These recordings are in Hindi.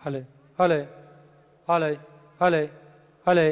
हले हले हले हले हले।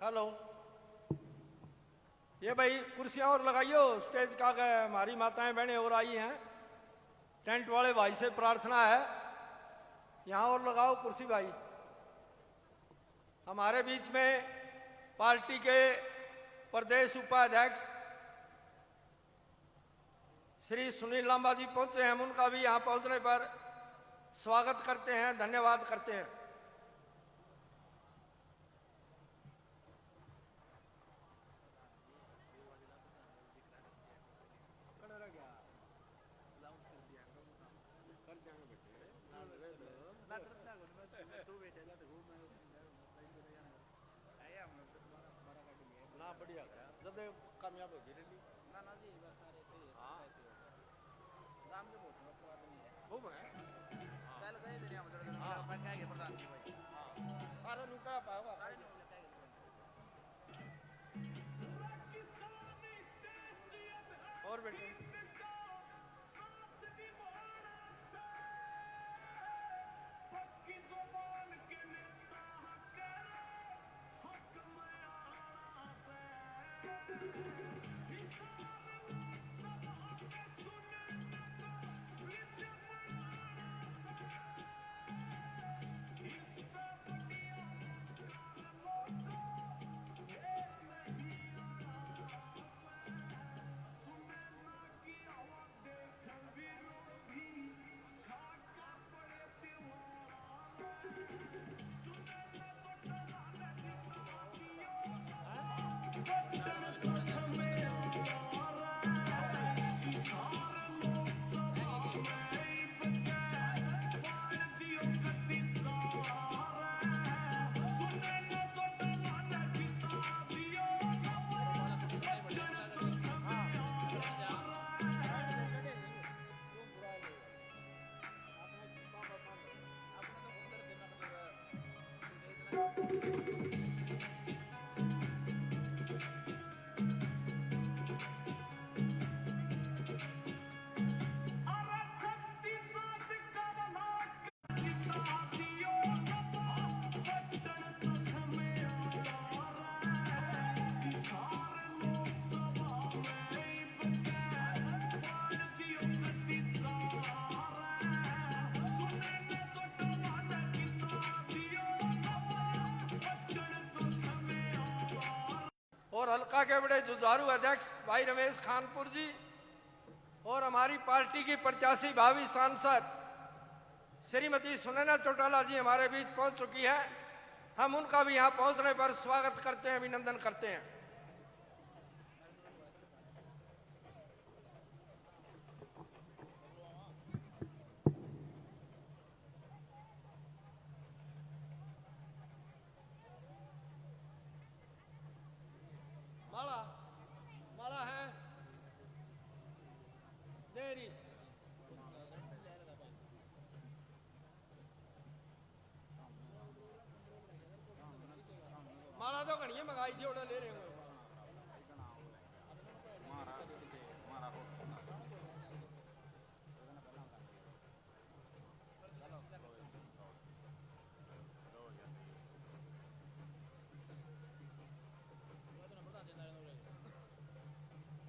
हेलो, ये भाई कुर्सियां और लगाइयो, स्टेज का हमारी माताएं बहनें और आई हैं। टेंट वाले भाई से प्रार्थना है यहाँ और लगाओ कुर्सी भाई। हमारे बीच में पार्टी के प्रदेश उपाध्यक्ष श्री सुनील लांबा जी पहुंचे हैं, हम उनका भी यहाँ पहुंचने पर स्वागत करते हैं, धन्यवाद करते हैं। ना बढ़िया जब कामयाब होगी ना ना जी, बस सारे सही है। हाँ राम के बहुत नहीं है वो मैं कल गए थे हम उधर। हां मैं क्या है प्रधान जी भाई। हां सारे नुका पावा सारे और बेटे और हल्का के बड़े जुझारू अध्यक्ष भाई रमेश खानपुर जी और हमारी पार्टी की प्रत्याशी भावी सांसद श्रीमती सुनैना चौटाला जी हमारे बीच पहुंच चुकी है। हम उनका भी यहां पहुंचने पर स्वागत करते हैं, अभिनंदन करते हैं। माला माला है देरी माला तो घनी मंगाई थी, ऑर्डर ले रहे हो।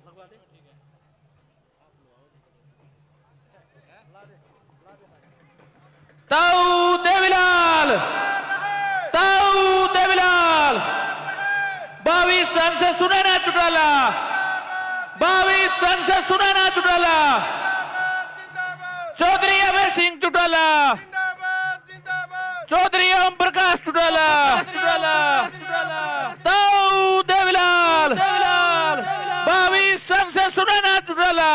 लगवा दे, ठीक है ताऊ देवीलाल, ताऊ देवीलाल, 22 सन से सुनैना चौटाला, 22 सन से सुनैना चौटाला, चौधरी अभय सिंह चौटाला, चौधरी ओम प्रकाश चौटाला, ताऊ देवीलाल, 22 सन से सुनैना चौटाला,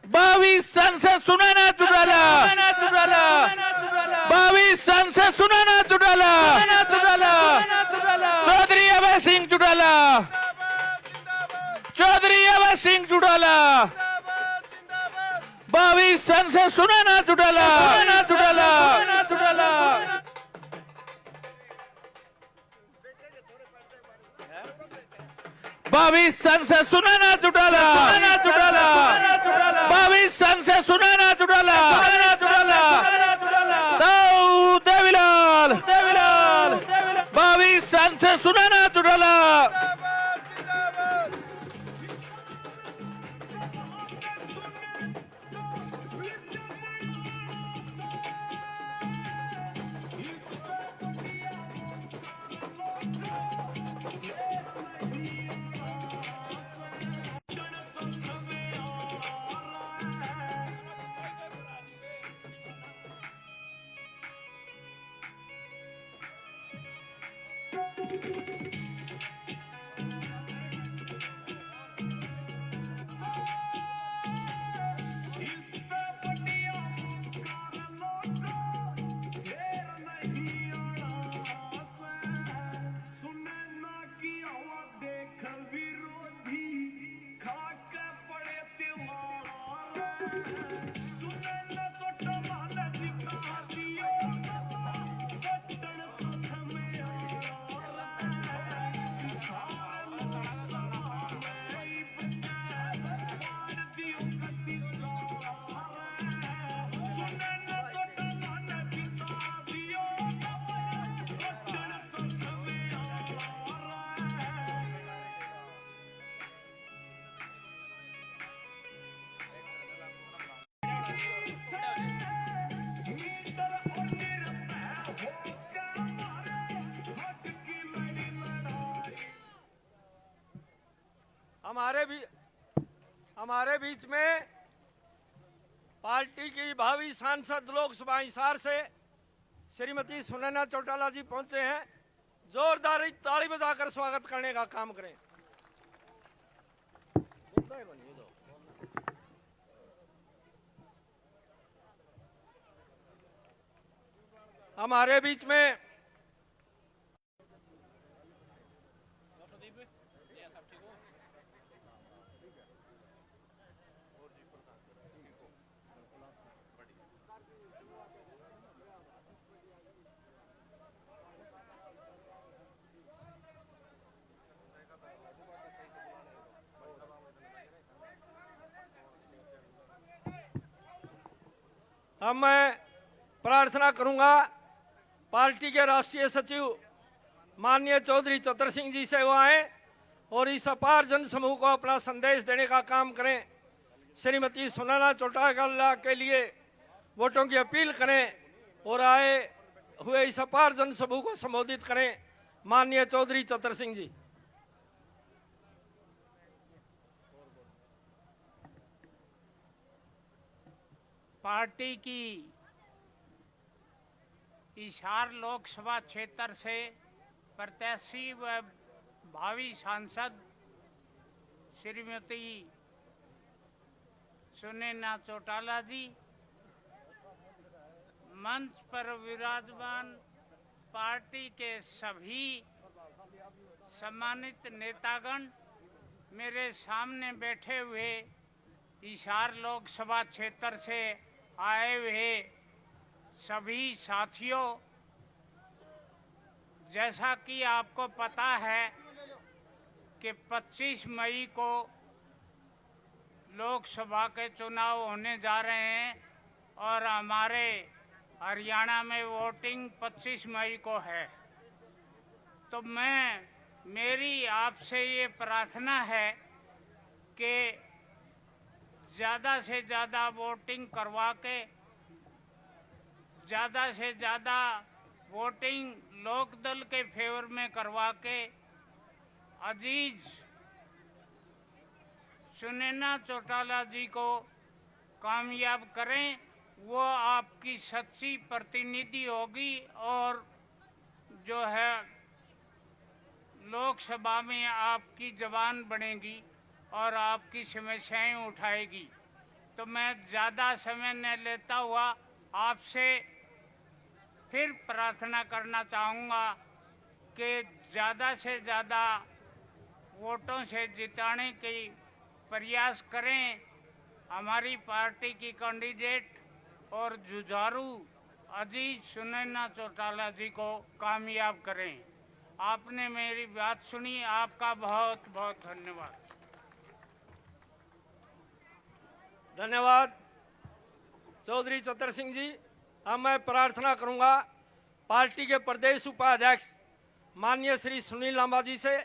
22 सन से सुनैना चौटाला, 22 सन से सुनैना चौटाला, चौधरी अभय सिंह चौटाला, चौधरी अभय सिंह चौटाला, 22 सन से सुनैना चौटाला, 22 सन से सुनैना चौटाला, 22 सन से सुनैना चौटाला, ताऊ देवीलाल, 22 सुनैना चौटाला। हमारे बीच में पार्टी की भावी सांसद लोकसभा हिसार से श्रीमती सुनैना चौटाला जी पहुंचे हैं। जोरदार ताली बजाकर स्वागत करने का काम करें। हमारे बीच में अब मैं प्रार्थना करूंगा पार्टी के राष्ट्रीय सचिव माननीय चौधरी चतर सिंह जी से वो आए और इस अपार जन समूह को अपना संदेश देने का काम करें। श्रीमती सुनैना चौटाला के लिए वोटों की अपील करें और आए हुए इस अपार जन समूह को संबोधित करें। माननीय चौधरी चतर सिंह जी। पार्टी की हिसार लोकसभा क्षेत्र से प्रत्याशी व भावी सांसद श्रीमती सुनैना चौटाला जी, मंच पर विराजमान पार्टी के सभी सम्मानित नेतागण, मेरे सामने बैठे हुए हिसार लोकसभा क्षेत्र से आए हुए सभी साथियों, जैसा कि आपको पता है कि 25 मई को लोकसभा के चुनाव होने जा रहे हैं और हमारे हरियाणा में वोटिंग 25 मई को है। तो मेरी आपसे ये प्रार्थना है कि ज़्यादा से ज़्यादा वोटिंग करवा के, ज़्यादा से ज़्यादा वोटिंग लोकदल के फेवर में करवा के अजीज सुनैना चौटाला जी को कामयाब करें। वो आपकी सच्ची प्रतिनिधि होगी और जो है लोकसभा में आपकी जबान बनेगी और आपकी समस्याएं उठाएगी। तो मैं ज़्यादा समय न लेता हुआ आपसे फिर प्रार्थना करना चाहूँगा कि ज़्यादा से ज़्यादा वोटों से जिताने की प्रयास करें। हमारी पार्टी की कैंडिडेट और जुझारू अजीज सुनैना चौटाला जी को कामयाब करें। आपने मेरी बात सुनी, आपका बहुत बहुत धन्यवाद। धन्यवाद चौधरी चतर सिंह जी। अब मैं प्रार्थना करूंगा पार्टी के प्रदेश उपाध्यक्ष माननीय श्री सुनील लांबा जी से,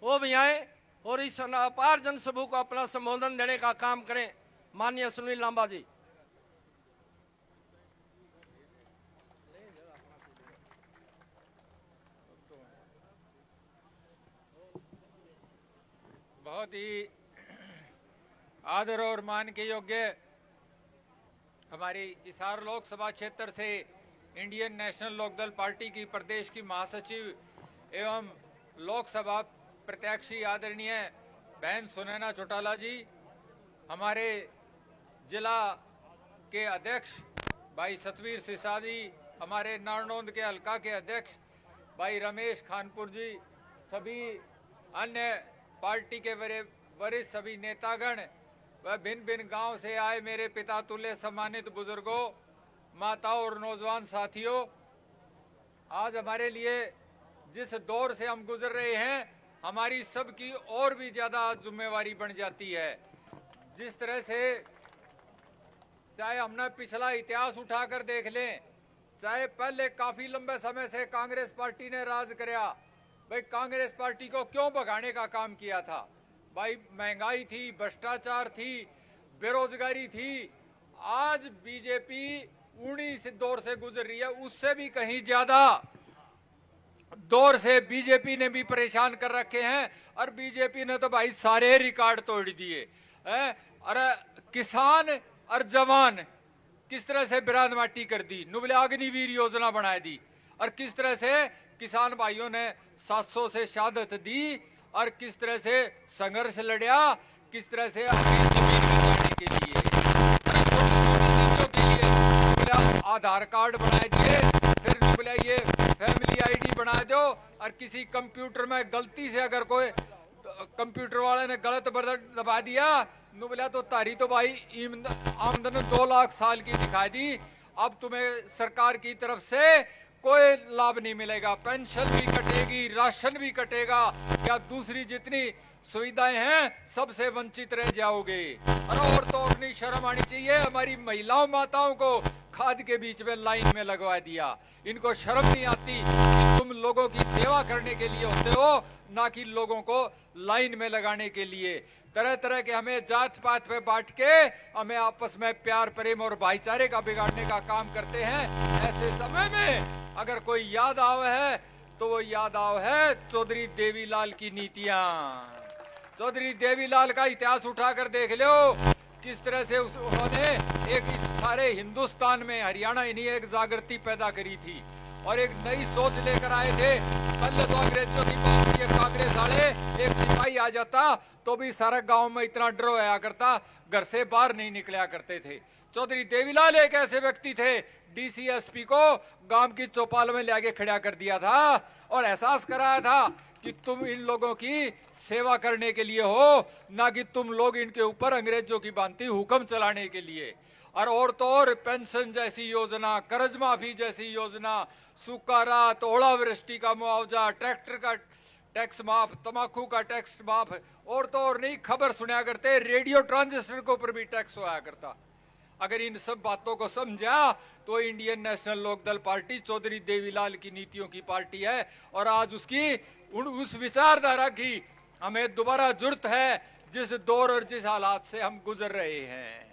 वो भी आए और इस अपार जनसभा को अपना संबोधन देने का काम करें। माननीय सुनील लांबा जी। बहुत ही आदर और मान के योग्य हमारी हिसार लोकसभा क्षेत्र से इंडियन नेशनल लोकदल पार्टी की प्रदेश की महासचिव एवं लोकसभा प्रत्याशी आदरणीय बहन सुनैना चौटाला जी, हमारे जिला के अध्यक्ष भाई सतवीर सिसादी, हमारे नारनौंद के हल्का के अध्यक्ष भाई रमेश खानपुर जी, सभी अन्य पार्टी के वरिष्ठ सभी नेतागण व भिन्न भिन्न गांव से आए मेरे पिता तुल्य सम्मानित बुजुर्गों, माताओं और नौजवान साथियों, आज हमारे लिए जिस दौर से हम गुजर रहे हैं, हमारी सबकी और भी ज्यादा जिम्मेवारी बन जाती है। जिस तरह से चाहे हमने पिछला इतिहास उठाकर देख लें, चाहे पहले काफी लंबे समय से कांग्रेस पार्टी ने राज कराया, भाई कांग्रेस पार्टी को क्यों भगाने का काम किया था? भाई महंगाई थी, भ्रष्टाचार थी, बेरोजगारी थी। आज बीजेपी उन्हीं दौर से गुजर रही है, उससे भी कहीं ज्यादा दौर से बीजेपी ने भी परेशान कर रखे हैं। और बीजेपी ने तो भाई सारे रिकॉर्ड तोड़ दिए। अरे किसान और जवान किस तरह से बिराद माटी कर दी, नुबले अग्निवीर योजना बना दी, और किस तरह से किसान भाइयों ने 700 से शहादत दी, और किस तरह से संघर्ष लड़ा, किस तरह से जमीन में जाने के लिए, आधार कार्ड बनाए दिए, फिर बोले ये फैमिली आईडी बना दो, और किसी कंप्यूटर में गलती से अगर कोई कंप्यूटर वाले ने गलत बटन दबा दिया, बोला तो तारी तो भाई आमदन 2 लाख साल की दिखा दी। अब तुम्हें सरकार की तरफ से कोई लाभ नहीं मिलेगा, पेंशन भी कटेगी, राशन भी कटेगा, क्या दूसरी जितनी सुविधाएं हैं सबसे वंचित रह जाओगे। और तो अपनी शर्म आनी चाहिए। हमारी महिलाओं माताओं को खाद के बीच में लाइन में लगवा दिया। इनको शर्म नहीं आती कि तुम लोगों की सेवा करने के लिए होते हो, ना कि लोगों को लाइन में लगाने के लिए। तरह तरह के हमें जात पात पे बांट के हमें आपस में प्यार प्रेम और भाईचारे का बिगाड़ने का काम करते हैं। ऐसे समय में अगर कोई याद आवे है तो वो याद आव है चौधरी देवीलाल की नीतियां। चौधरी देवीलाल का इतिहास उठाकर देख लो, किस तरह से उन्होंने एक इस सारे हिंदुस्तान में, हरियाणा इन्हीं एक जागृति पैदा करी थी और एक नई सोच लेकर आए थे। पहले तो अंग्रेजों की बात की, कांग्रेस वाले एक सिपाही आ जाता तो भी सारा गांव में इतना डर होया करता, घर से बाहर नहीं निकला करते थे। चौधरी देवीलाल एक ऐसे व्यक्ति थे, डीसीएसपी को गांव की चौपाल में लाके खड़ा कर दिया था और एहसास कराया था कि तुम इन लोगों की सेवा करने के लिए हो, ना कि तुम लोग इनके ऊपर अंग्रेजों की भांति हुक्म चलाने के लिए। और तो और पेंशन जैसी योजना, कर्ज माफी जैसी योजना, सूखा रात, ओलावृष्टि का मुआवजा, ट्रैक्टर का टैक्स माफ, तंबाकू का टैक्स माफ, और तो और नहीं खबर सुना करते, रेडियो ट्रांजिस्टर के ऊपर भी टैक्स हुआ करता। अगर इन सब बातों को समझा तो Indian National Lokdal party Chaudhary Devilal की नीतियों की पार्टी है। और आज उसकी उस विचारधारा की हमें दोबारा जरूरत है, जिस दौर और जिस हालात से हम गुजर रहे हैं।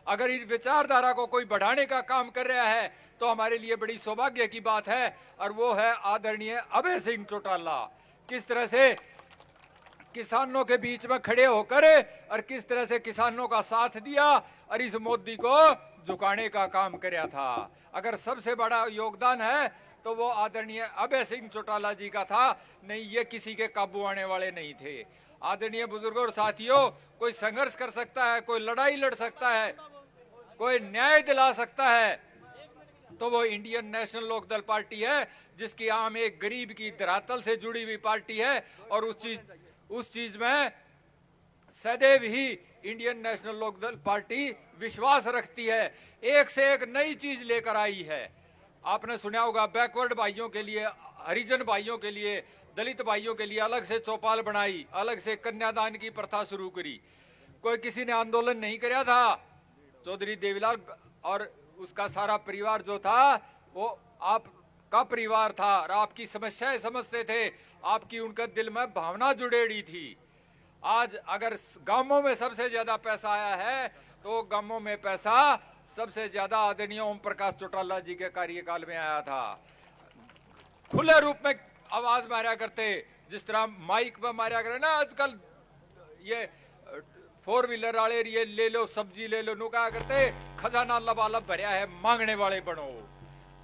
अगर इन विचारधारा को कोई बढ़ाने का काम कर रहा है तो हमारे लिए बड़ी सौभाग्य की बात है, और वो है आदरणीय अभय सिंह चौटाला। किस तरह से किसानों के बीच में खड़े होकर और किस तरह से किसानों का साथ दिया और इस मोदी को झुकाने का काम किया था। अगर सबसे बड़ा योगदान है तो वो आदरणीय अभय सिंह चौटाला जी का था, नहीं ये किसी के काबू आने वाले नहीं थे। आदरणीय बुजुर्गों और साथियों, कोई संघर्ष कर सकता है, कोई लड़ाई लड़ सकता है, कोई न्याय दिला सकता है, तो वो इंडियन नेशनल लोकदल पार्टी है, जिसकी आम एक गरीब की धरातल से जुड़ी हुई पार्टी है। और उस चीज में सदैव ही इंडियन नेशनल लोकदल पार्टी विश्वास रखती है, एक से एक नई चीज लेकर आई है। आपने सुना होगा, बैकवर्ड भाइयों के लिए, हरिजन भाइयों के लिए, दलित भाइयों के लिए अलग से चौपाल बनाई, अलग से कन्यादान की प्रथा शुरू करी। कोई किसी ने आंदोलन नहीं किया था। चौधरी देवीलाल और उसका सारा परिवार जो था, वो आप का परिवार था और आपकी समस्याएं समझते थे, आपकी उनके दिल में भावना जुड़ेड़ी थी। आज अगर गांवों में सबसे ज्यादा पैसा आया है तो गांवों में पैसा सबसे ज्यादा आदरणीय ओम प्रकाश चौटाला जी के कार्यकाल में आया था। खुले रूप में आवाज मारा करते, जिस तरह माइक में मारा करे ना आजकल, ये 4 व्हीलर वाले ये ले लो सब्जी ले लो, नु कहा करते खजाना लबालब भरिया है, मांगने वाले बनो।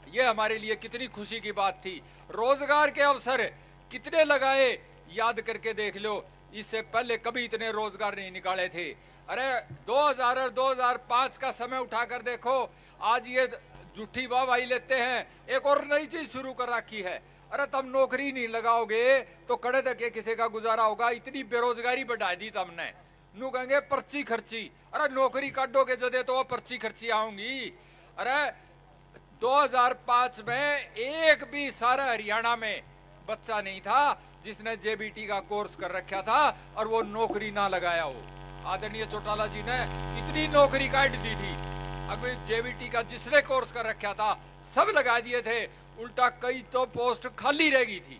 ये हमारे लिए कितनी खुशी की बात थी। रोजगार के अवसर कितने लगाए याद करके देख लो, इससे पहले कभी इतने रोजगार नहीं निकाले थे। अरे 2000 और 2005 का समय उठाकर देखो, आज ये झूठी वाहवाही लेते हैं, एक और नई चीज शुरू कर रखी है। अरे तुम नौकरी नहीं लगाओगे तो कड़े तक किसी का गुजारा होगा, इतनी बेरोजगारी बढ़ा दी तुमने। नू कहेंगे पर्ची खर्ची, अरे नौकरी काटोगे जदे तो पर्ची खर्ची आऊंगी। अरे 2005 में एक भी सारा हरियाणा में बच्चा नहीं था जिसने जेबीटी का कोर्स कर रखा था और वो नौकरी ना लगाया हो। आदरणीय चौटाला जी ने इतनी नौकरी काट दी थी, अगर जेबीटी का जिसने कोर्स कर रखा था सब लगा दिए थे, उल्टा कई तो पोस्ट खाली रह गई थी।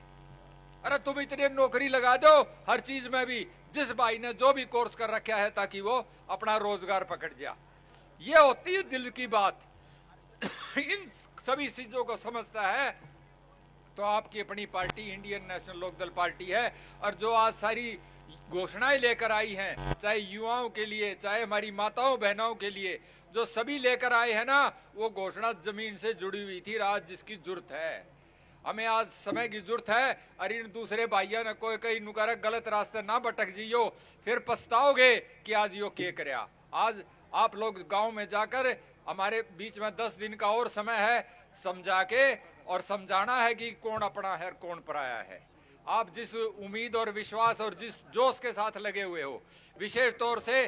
अरे तुम इतनी नौकरी लगा दो हर चीज में भी, जिस भाई ने जो भी कोर्स कर रखा है, ताकि वो अपना रोजगार पकड़ जाए। ये होती है दिल की बात। इन सभी चीजों को समझता है तो आपकी अपनी party Indian National Lokdal party है। और जो आज सारी घोषणाएं लेकर आई हैं, चाहे युवाओं के लिए चाहे हमारी माताओं बहनों के लिए, जो सभी लेकर आए हैं ना, वो घोषणा जमीन से जुड़ी हुई थी। आज जिसकी जरूरत है, हमें आज समय की जरूरत है। और इन दूसरे भाइयों ने कोई कई नुकारा गलत रास्ते ना भटक जियो, फिर पछताओगे कि आज यो क्या करया। आज आप लोग गांव में जाकर, हमारे बीच में 10 दिन का और समय है, समझा के और समझाना है कि कौन अपना है कौन पराया है। आप जिस उम्मीद और विश्वास और जिस जोश के साथ लगे हुए हो, विशेष तौर से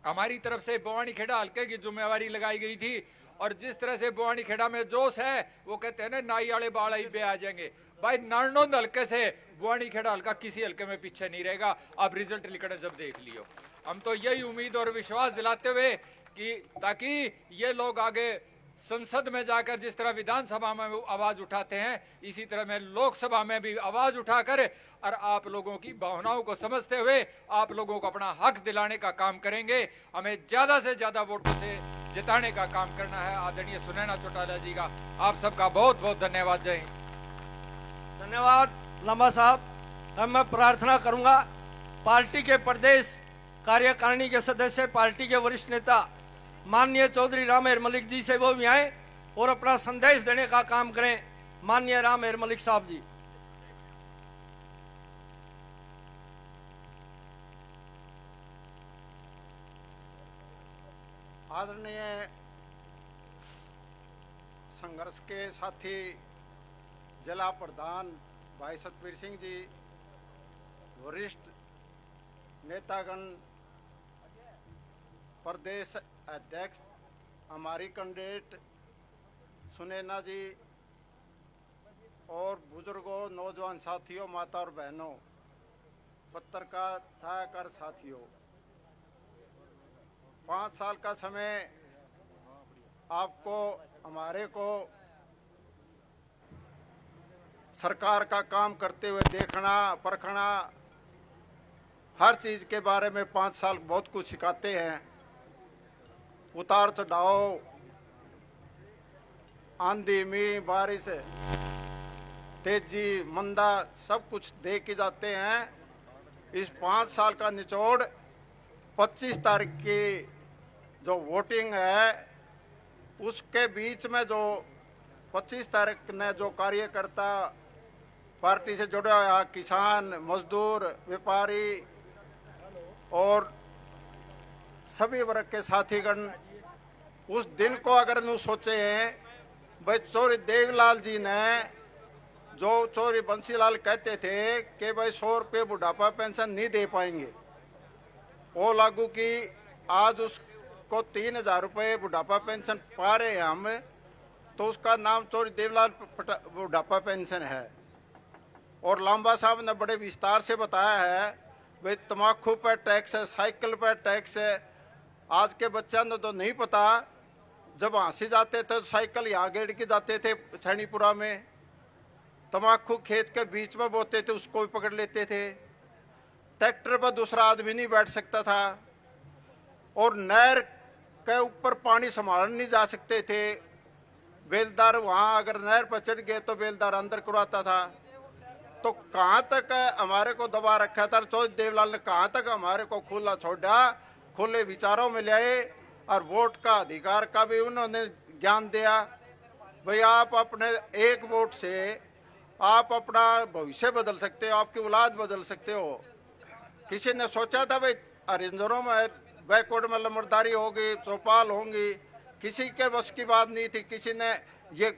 हमारी तरफ से बवानी खेड़ा हल्के की जिम्मेवारी लगाई गई थी, और जिस तरह से बवानी खेड़ा में जोश है, वो कहते हैं ना नाई वाले बाल ही पे आ जाएंगे। भाई नारनौंद हल्के से बवानी खेड़ा हल्का किसी हल्के में पीछे नहीं रहेगा। आप रिजल्ट निकले जब देख लियो। हम तो यही उम्मीद और विश्वास दिलाते हुए कि ताकि ये लोग आगे संसद में जाकर जिस तरह विधानसभा में आवाज उठाते हैं, इसी तरह में लोकसभा में भी आवाज उठाकर और आप लोगों की भावनाओं को समझते हुए आप लोगों को अपना हक दिलाने का काम करेंगे। हमें ज्यादा से ज्यादा वोटों से जिताने का काम करना है। आदरणीय सुनैना चौटाला जी का आप सबका बहुत बहुत धन्यवाद। जय हिंद। धन्यवाद लांबा साहब। अब मैं प्रार्थना करूंगा पार्टी के प्रदेश कार्यकारिणी के सदस्य, पार्टी के वरिष्ठ नेता माननीय चौधरी रामेर मलिक जी से वो भी आए और अपना संदेश देने का काम करें। माननीय रामेर मलिक साहब जी। आदरणीय संघर्ष के साथी जिला प्रधान भाई सतवीर सिंह जी, वरिष्ठ नेतागण, प्रदेश अध्यक्ष हमारी कैंडिडेट सुनैना जी, और बुजुर्गों, नौजवान साथियों, माता और बहनों, पत्रकार छायाकार साथियों, 5 साल का समय आपको हमारे को सरकार का काम करते हुए देखना परखना, हर चीज के बारे में 5 साल बहुत कुछ सिखाते हैं। उतार चढ़ाव, आंधी में बारिश, तेजी मंदा, सब कुछ दे के जाते हैं। इस 5 साल का निचोड़ 25 तारीख की जो वोटिंग है उसके बीच में जो 25 तारीख ने जो कार्यकर्ता पार्टी से जुड़ा हुआ, किसान, मजदूर, व्यापारी और सभी वर्ग के साथीगण, उस दिन को अगर नु सोचे हैं, भाई चौधरी देवीलाल जी ने जो चौधरी बंसीलाल कहते थे कि भाई 100 रुपये बुढ़ापा पेंशन नहीं दे पाएंगे, वो लागू की आज उसको 3000 रुपये बुढ़ापा पेंशन पा रहे हैं हम, तो उसका नाम चौधरी देवीलाल बुढ़ापा पेंशन है। और लांबा साहब ने बड़े विस्तार से बताया है, भाई तम्बाकू पर टैक्स है, साइकिल पर टैक्स है। आज के बच्चों ने तो नहीं पता, जब वहां से जाते थे तो साइकिल यहाँ गेड़ के जाते थे सैनीपुरा में, तम्बाकू खेत के बीच में बोते थे उसको भी पकड़ लेते थे, ट्रैक्टर पर दूसरा आदमी नहीं बैठ सकता था, और नहर के ऊपर पानी संभाल नहीं जा सकते थे। बेलदार वहां अगर नहर पर चढ़ गए तो बेलदार अंदर करवाता था। तो कहां तक हमारे को दबा रखा था चौधरी देवलाल ने, कहां तक हमारे को खुला छोड़ा, खुले विचारों में ले आए, और वोट का अधिकार का भी उन्होंने ज्ञान दिया। भाई आप अपने एक वोट से आप अपना भविष्य बदल सकते हो, आपकी औलाद बदल सकते हो। किसी ने सोचा था भाई हरिंदरों में बैकवर्ड में लमरदारी होगी, चौपाल होंगी, किसी के बस की बात नहीं थी। किसी ने ये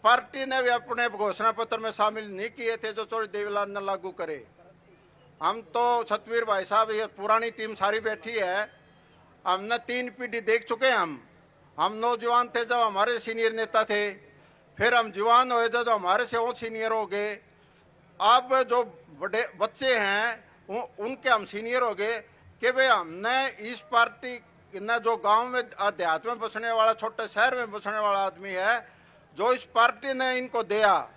पार्टी ने भी अपने घोषणा पत्र में शामिल नहीं किए थे जो चौधरी देवलाल ने लागू करे। हम तो सतवीर भाई साहब, ये पुरानी टीम सारी बैठी है, हमने 3 पीढ़ी देख चुके हैं। हम नौजवान थे जब हमारे सीनियर नेता थे, फिर हम जवान हुए जब हमारे से और सीनियर हो गए, अब जो बड़े बच्चे हैं उनके हम सीनियर हो गए कि भाई हमने इस पार्टी न, जो गांव में देहात में बसने वाला, छोटे शहर में बसने वाला आदमी है, जो इस पार्टी ने इनको दिया,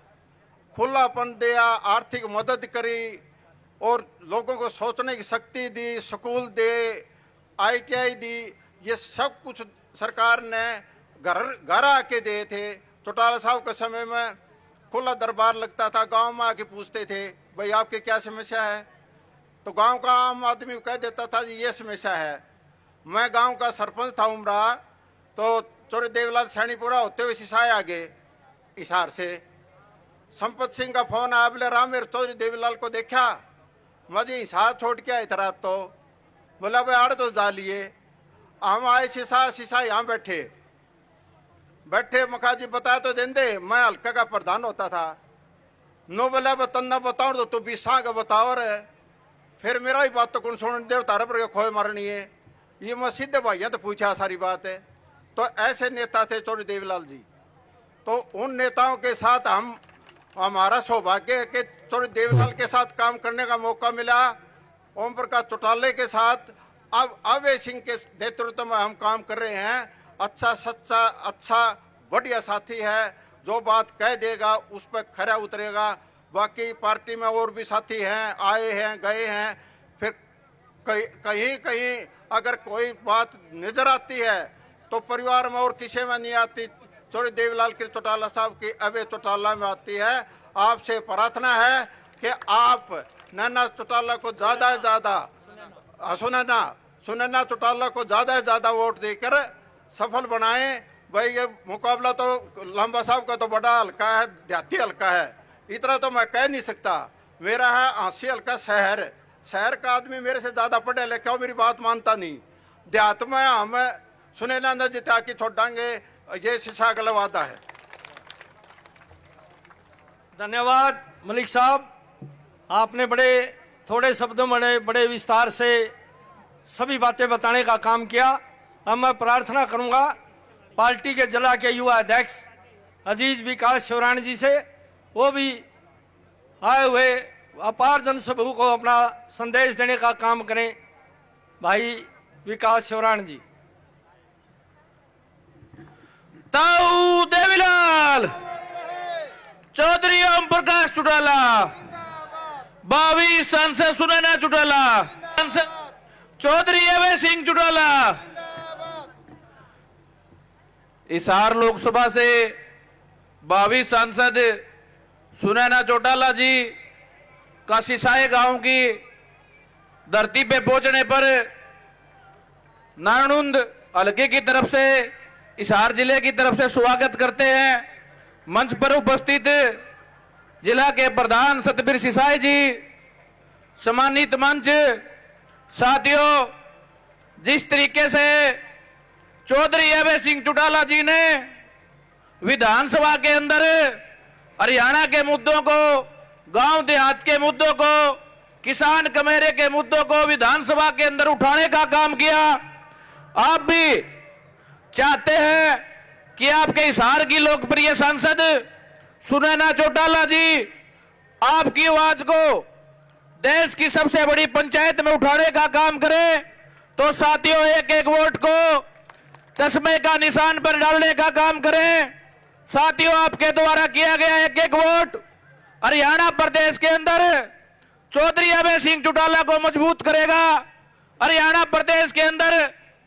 खुलापन दिया, आर्थिक मदद करी, और लोगों को सोचने की शक्ति दी, स्कूल दे, ITI दी, ये सब कुछ सरकार ने घर आके दिए थे। चौटाला साहब के समय में खुला दरबार लगता था, गांव में आके पूछते थे भाई आपकी क्या समस्या है, तो गांव का आम आदमी कह देता था जी ये समस्या है। मैं गांव का सरपंच था उमरा, तो चौधरी देवलाल सैनीपुरा होते हुए सिसाए आ गए हिसार से। संपत सिंह का फोन आया, बोले राम मेरे चौधरी देवलाल को देखा, मुझे हिसार छोड़ के आए थे रात, तो बोला भाई आड़ तो जा लिए। हम आए सिसा यहाँ बैठे मखा जी बता तो देंदे, मैं हल्का का प्रधान होता था। नो बोला तन्ना बताओ तो तू 20 का बताओ रे, फिर मेरा ही बात तो कौन सुन दे, तारे पर खोए मारनी है, ये मैं सीधे भाइयों तो पूछा सारी बात है। तो ऐसे नेता थे चौधरी देवलाल जी। तो उन नेताओं के साथ हमारा सौभाग्य है कि चौधरी देवलाल के साथ काम करने का मौका मिला। ओम प्रकाश चौटाले के साथ अब अभय सिंह के नेतृत्व में हम काम कर रहे हैं। अच्छा सच्चा अच्छा बढ़िया साथी है, जो बात कह देगा उस पर खरा उतरेगा। बाकी पार्टी में और भी साथी हैं, आए हैं गए हैं, फिर कहीं कहीं अगर कोई बात नजर आती है तो परिवार में और किसी में नहीं आती, चौधरी देवलाल के चौटाला साहब की अभय चौटाला में आती है। आपसे प्रार्थना है कि आप नैना चौटाला को ज्यादा से ज्यादा, सुनैना चौटाला को ज्यादा से ज्यादा वोट देकर सफल बनाएं। भाई ये मुकाबला तो लंबा साहब का तो बड़ा हल्का है, देहाती हल्का है, इतना तो मैं कह नहीं सकता। मेरा है 80 हल्का शहर का आदमी मेरे से ज्यादा पढ़े लिखे हो, मेरी बात मानता नहीं। देहात में हम सुनैना न जिता के छोड़ांगे, ये शीशा का वादा है। धन्यवाद मलिक साहब, आपने बड़े थोड़े शब्दों में बड़े विस्तार से सभी बातें बताने का काम किया। अब मैं प्रार्थना करूंगा पार्टी के जिला के युवा अध्यक्ष अजीज विकास शिवराणी जी से, वो भी आए हुए अपार जनसमूह को अपना संदेश देने का काम करें। भाई विकास शिवराणी जी। ताऊ देवीलाल, चौधरी ओम प्रकाश चौटाला, 22 सांसद सुनैना चौटाला, चौधरी अभय सिंह चौटाला। हिसार लोकसभा से 22 सांसद सुनैना चौटाला जी का सिसाए गांव की धरती पे पहुंचने पर नारायणुंद हलके की तरफ से, हिसार जिले की तरफ से स्वागत करते हैं। मंच पर उपस्थित जिला के प्रधान सतबीर सिसाई जी, सम्मानित मंच साथियों, जिस तरीके से चौधरी अभय सिंह चौटाला जी ने विधानसभा के अंदर हरियाणा के मुद्दों को, गांव देहात के मुद्दों को, किसान कमेरे के मुद्दों को विधानसभा के अंदर उठाने का काम किया, आप भी चाहते हैं कि आपके हिसार की लोकप्रिय सांसद सुनैना चौटाला जी आपकी आवाज को देश की सबसे बड़ी पंचायत में उठाने का काम करें। तो साथियों, एक एक वोट को चश्मे का निशान पर डालने का काम करें। साथियों, आपके द्वारा किया गया एक एक वोट हरियाणा प्रदेश के अंदर चौधरी अभय सिंह चौटाला को मजबूत करेगा। हरियाणा प्रदेश के अंदर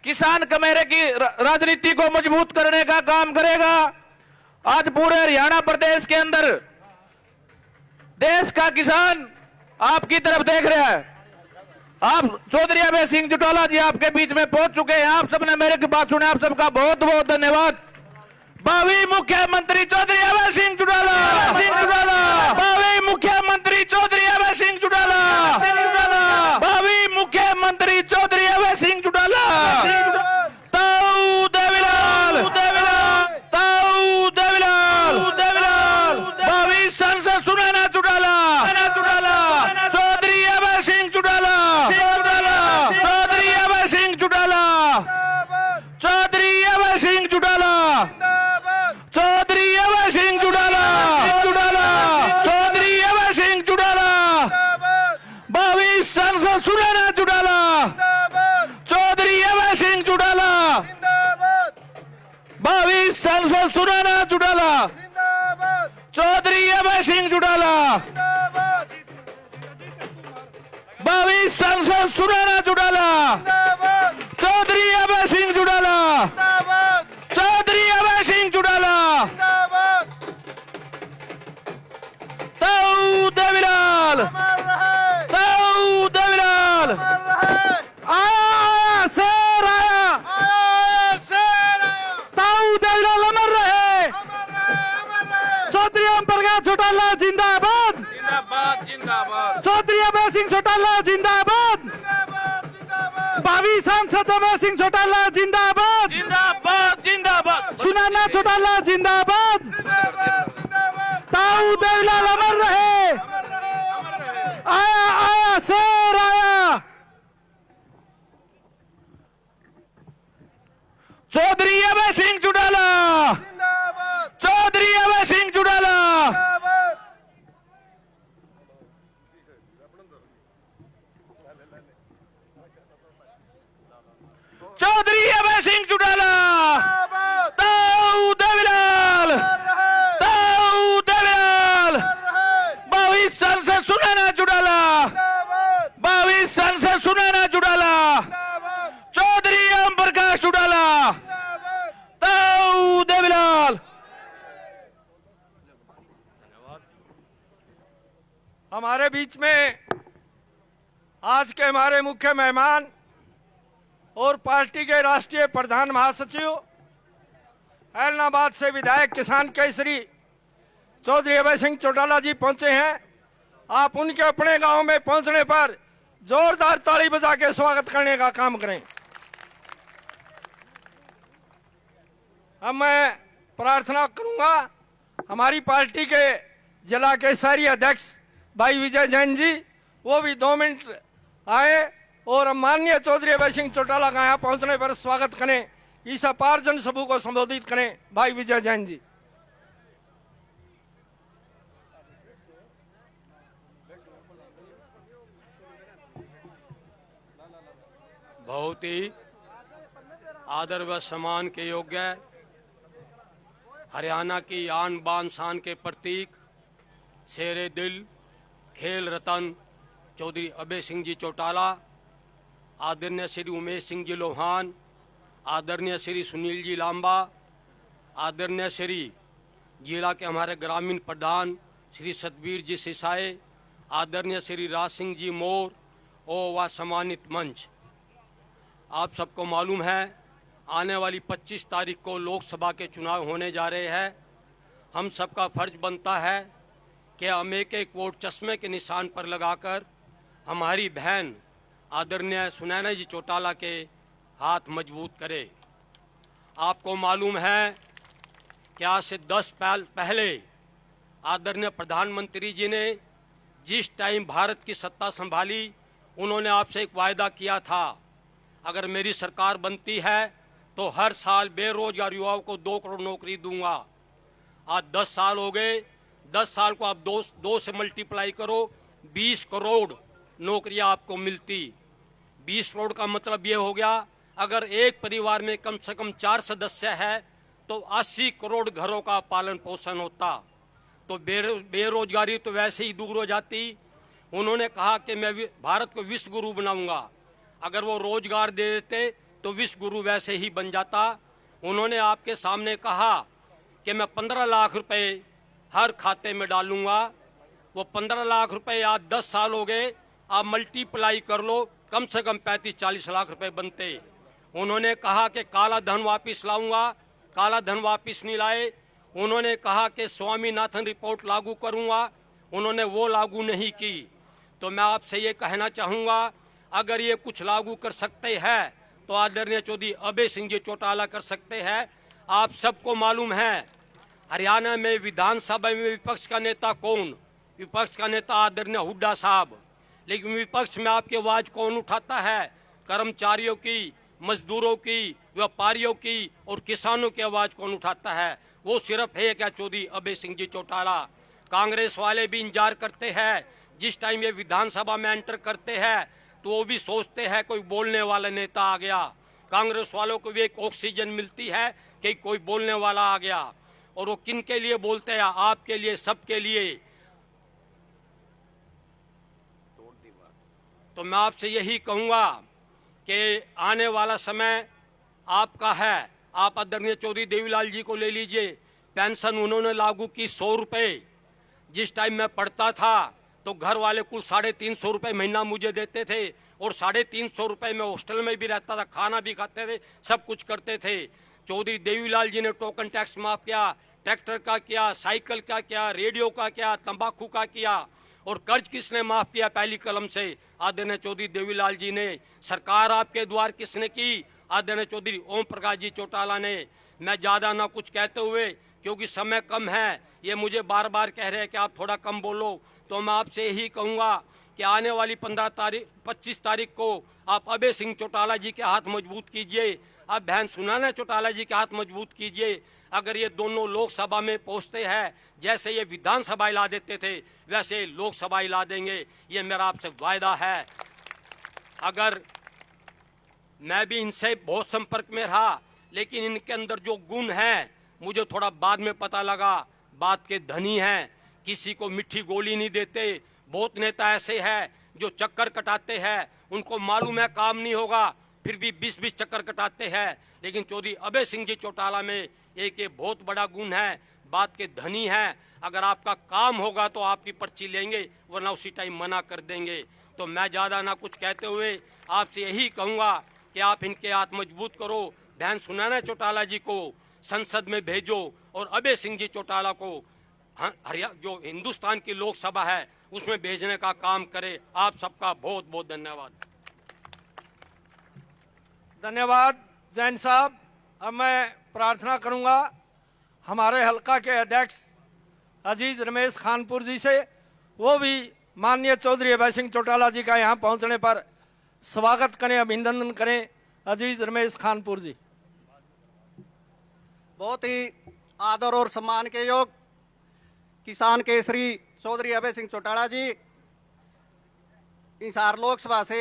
किसान कमेरे की राजनीति को मजबूत करने का काम करेगा। आज पूरे हरियाणा प्रदेश के अंदर देश का किसान आपकी तरफ देख रहा है। आप चौधरी अभय सिंह चौटाला जी आपके बीच में पहुंच चुके हैं। आप सबने मेरे की बात सुने, आप सबका बहुत बहुत धन्यवाद। भावी मुख्यमंत्री चौधरी अभय सिंह चौटाला, भावी मुख्यमंत्री चौधरी अभय सिंह चौटाला, भावी मुख्यमंत्री चौधरी अभय सिंह चौटाला। ताऊ देवीलाल, ताऊ देवीलाल, भावी सांसद सुनैना चौटाला, चौधरी अभय सिंह चौटाला, चौधरी अभय सिंह चौटाला, चौधरी अभय सिंह चौटाला, चौधरी अभय सिंह चौटाला, चौधरी अभय सिंह चौटाला, भावी सांसद सुनैना चौटाला, चौधरी अभय सिंह चौटाला, भावी सांसद सुनैना चौटाला, चौधरी अभय सिंह चौटाला, भावी सांसद सुनैना चौटाला, चौधरी अभय सिंह चौटाला, चौधरी अभय सिंह चौटाला। ताऊ देवीलाल, ताऊ देवीलाल, आया शेर आया, ताऊ देवीलाल अमर रहे। चौधरी ओम प्रकाश चौटाला जिंदाबाद, चौधरी अभय सिंह चौटाला जिंदाबाद, भावी सांसद अभय सिंह चौटाला जिंदाबाद, सुनैना चौटाला जिंदाबाद, ताऊ देवीलाल अमर रहे। आया आया शेर आया। चौधरी अभय सिंह चौटाला, चौधरी अभय सिंह चौटाला, चौधरी अभय सिंह चौटाला, ताऊ देवीलाल, ताऊ देवीलाल, भावी सांसद सुनैना चौटाला, भावी सांसद सुनैना चौटाला, चौधरी ओम प्रकाश चौटाला, ताऊ देवीलाल। हमारे बीच में आज के हमारे मुख्य मेहमान और पार्टी के राष्ट्रीय प्रधान महासचिव, ऐलनाबाद से विधायक किसान केसरी चौधरी अभय सिंह चौटाला जी पहुंचे हैं। आप उनके अपने गांव में पहुंचने पर जोरदार ताली बजा के स्वागत करने का काम करें। अब मैं प्रार्थना करूंगा हमारी पार्टी के जिला के शहरी अध्यक्ष भाई विजय जैन जी, वो भी 2 मिनट आए और माननीय चौधरी अभय सिंह चौटाला का यहाँ पहुंचने पर स्वागत करें। इस अपार जनसभा को संबोधित करें भाई विजय जैन जी। बहुत ही आदर व सम्मान के योग्य हरियाणा की आन बान शान के प्रतीक शेरे दिल खेल रतन चौधरी अभय सिंह जी चौटाला, आदरणीय श्री उमेश सिंह जी लोहान, आदरणीय श्री सुनील जी लांबा, आदरणीय श्री जिला के हमारे ग्रामीण प्रधान श्री सतबीर जी सिसाए, आदरणीय श्री राज सिंह जी मोर और व सम्मानित मंच। आप सबको मालूम है आने वाली 25 तारीख को लोकसभा के चुनाव होने जा रहे हैं। हम सबका फर्ज बनता है कि हम एक एक वोट चश्मे के निशान पर लगाकर हमारी बहन आदरणीय सुनैना जी चौटाला के हाथ मजबूत करें। आपको मालूम है कि आज से 10 साल पहले आदरणीय प्रधानमंत्री जी ने जिस टाइम भारत की सत्ता संभाली, उन्होंने आपसे एक वायदा किया था, अगर मेरी सरकार बनती है तो हर साल बेरोजगार युवाओं को 2 करोड़ नौकरी दूंगा। आज 10 साल हो गए, 10 साल को आप 2 से मल्टीप्लाई करो, 20 करोड़ नौकरियां आपको मिलती। 20 करोड़ का मतलब ये हो गया अगर एक परिवार में कम से कम 4 सदस्य है तो 80 करोड़ घरों का पालन पोषण होता, तो बेरोजगारी तो वैसे ही दूर हो जाती। उन्होंने कहा कि मैं भारत को विश्व गुरु बनाऊंगा। अगर वो रोजगार दे देते तो विश्व गुरु वैसे ही बन जाता। उन्होंने आपके सामने कहा कि मैं 15 लाख रुपए हर खाते में डालूंगा। वो 15 लाख रुपए आज 10 साल हो गए, आप मल्टीप्लाई कर लो, कम से कम 35-40 लाख रुपए बनते। उन्होंने कहा कि काला धन वापस लाऊंगा, काला धन वापस नहीं लाए। उन्होंने कहा कि स्वामीनाथन रिपोर्ट लागू करूंगा, उन्होंने वो लागू नहीं की। तो मैं आपसे ये कहना चाहूँगा, अगर ये कुछ लागू कर सकते हैं तो आदरणीय चौधरी अभय सिंह जी चौटाला कर सकते हैं। आप सबको मालूम है हरियाणा में विधानसभा में विपक्ष का नेता कौन? विपक्ष का नेता आदरणीय हुड्डा साहब। लेकिन विपक्ष में आपकी आवाज कौन उठाता है? कर्मचारियों की, मजदूरों की, व्यापारियों की और किसानों की आवाज कौन उठाता है? वो सिर्फ है क्या चौधरी अभय सिंह जी चौटाला। कांग्रेस वाले भी इंतजार करते हैं, जिस टाइम ये विधानसभा में एंटर करते हैं तो वो भी सोचते हैं कोई बोलने वाला नेता आ गया। कांग्रेस वालों को भी एक ऑक्सीजन मिलती है कि कोई बोलने वाला आ गया। और वो किन के लिए बोलते हैं? आपके लिए, सबके लिए। तो मैं आपसे यही कहूंगा कि आने वाला समय आपका है। आप आदरणीय चौधरी देवीलाल जी को ले लीजिए, पेंशन उन्होंने लागू की 100 रुपए। जिस टाइम मैं पढ़ता था तो घर वाले कुल 350 रुपए महीना मुझे देते थे और 350 रुपए में हॉस्टल में भी रहता था, खाना भी खाते थे, सब कुछ करते थे। चौधरी देवीलाल जी ने टोकन टैक्स माफ किया, ट्रैक्टर का किया, साइकिल का किया, रेडियो का किया, तंबाकू का किया। और कर्ज किसने माफ किया पहली कलम से? आदरणीय चौधरी देवीलाल जी ने। सरकार आपके द्वार किसने की? आदरणीय चौधरी ओम प्रकाश जी चौटाला ने। मैं ज्यादा ना कुछ कहते हुए, क्योंकि समय कम है, ये मुझे बार बार कह रहे हैं कि आप थोड़ा कम बोलो, तो मैं आपसे यही कहूंगा कि आने वाली 25 तारीख को आप अभय सिंह चौटाला जी के हाथ मजबूत कीजिए, आप बहन सुनैना चौटाला जी के हाथ मजबूत कीजिए। अगर ये दोनों लोकसभा में पहुंचते हैं, जैसे ये विधानसभा ला देते थे वैसे लोकसभा ला देंगे, ये मेरा आपसे वायदा है। अगर मैं भी इनसे बहुत संपर्क में रहा, लेकिन इनके अंदर जो गुण है मुझे थोड़ा बाद में पता लगा, बात के धनी हैं, किसी को मिठी गोली नहीं देते। बहुत नेता ऐसे हैं जो चक्कर कटाते हैं, उनको मालूम है काम नहीं होगा, फिर भी 20-20 चक्कर कटाते हैं। लेकिन चौधरी अभय सिंह जी चौटाला में एक ये बहुत बड़ा गुण है, बात के धनी हैं। अगर आपका काम होगा तो आपकी पर्ची लेंगे, वरना उसी टाइम मना कर देंगे। तो मैं ज्यादा ना कुछ कहते हुए आपसे यही कहूंगा कि आप इनके हाथ मजबूत करो, बहन सुनैना चौटाला जी को संसद में भेजो और अभय सिंह जी चौटाला को जो हिंदुस्तान की लोकसभा है उसमें भेजने का काम करे। आप सबका बहुत बहुत धन्यवाद। धन्यवाद जैन साहब। अब मैं प्रार्थना करूंगा हमारे हल्का के अध्यक्ष अजीज रमेश खानपुर जी से, वो भी माननीय चौधरी अभय सिंह चौटाला जी का यहाँ पहुँचने पर स्वागत करें, अभिनंदन करें। अजीज रमेश खानपुर जी। बहुत ही आदर और सम्मान के योग किसान केसरी चौधरी अभय सिंह चौटाला जी, हिसार लोकसभा से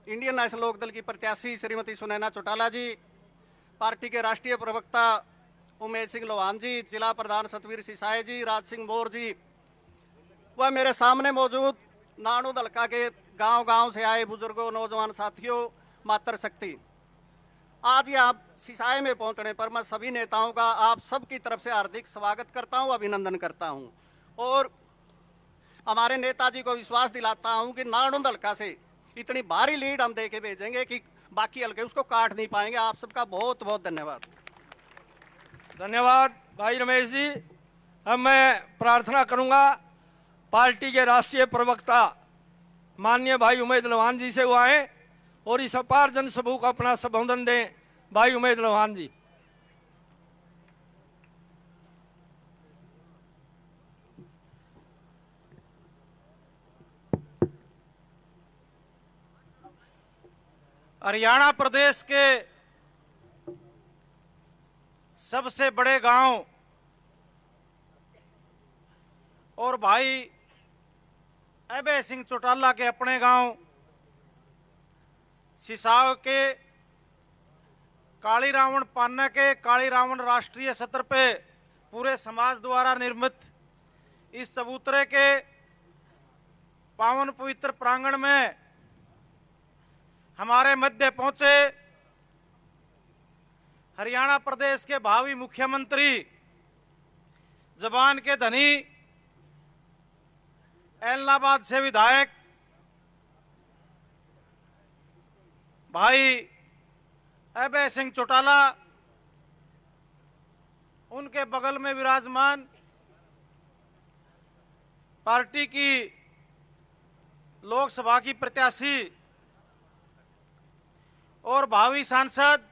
इंडियन नेशनल लोकदल की प्रत्याशी श्रीमती सुनैना चौटाला जी, पार्टी के राष्ट्रीय प्रवक्ता उमेश सिंह लोहान जी, जिला प्रधान सतवीर सिसाई जी, राज सिंह बोर जी, वह मेरे सामने मौजूद नानू हल्का के गांव-गांव से आए बुजुर्गों, नौजवान साथियों, मातृशक्ति। आज यहाँ सिसाई में पहुंचने पर मैं सभी नेताओं का आप सबकी तरफ से हार्दिक स्वागत करता हूं, अभिनंदन करता हूं और हमारे नेताजी को विश्वास दिलाता हूं कि नारनौंद हल्का से इतनी भारी लीड हम देके भेजेंगे कि बाकी हल्के उसको काट नहीं पाएंगे। आप सबका बहुत बहुत धन्यवाद। धन्यवाद भाई रमेश जी। अब मैं प्रार्थना करूंगा पार्टी के राष्ट्रीय प्रवक्ता माननीय भाई उमेद लोहान जी से वो आए और इस अपार जनसमूह को अपना संबोधन दें। भाई उमेद लोहान जी। हरियाणा प्रदेश के सबसे बड़े गांव और भाई अभय सिंह चौटाला के अपने गांव सिसाव के काली रावण पान्ना के काली रावण राष्ट्रीय सत्र पे पूरे समाज द्वारा निर्मित इस चबूतरे के पावन पवित्र प्रांगण में हमारे मध्य पहुंचे हरियाणा प्रदेश के भावी मुख्यमंत्री, जबान के धनी, एलनाबाद से विधायक भाई अभय सिंह चौटाला, उनके बगल में विराजमान पार्टी की लोकसभा की प्रत्याशी और भावी सांसद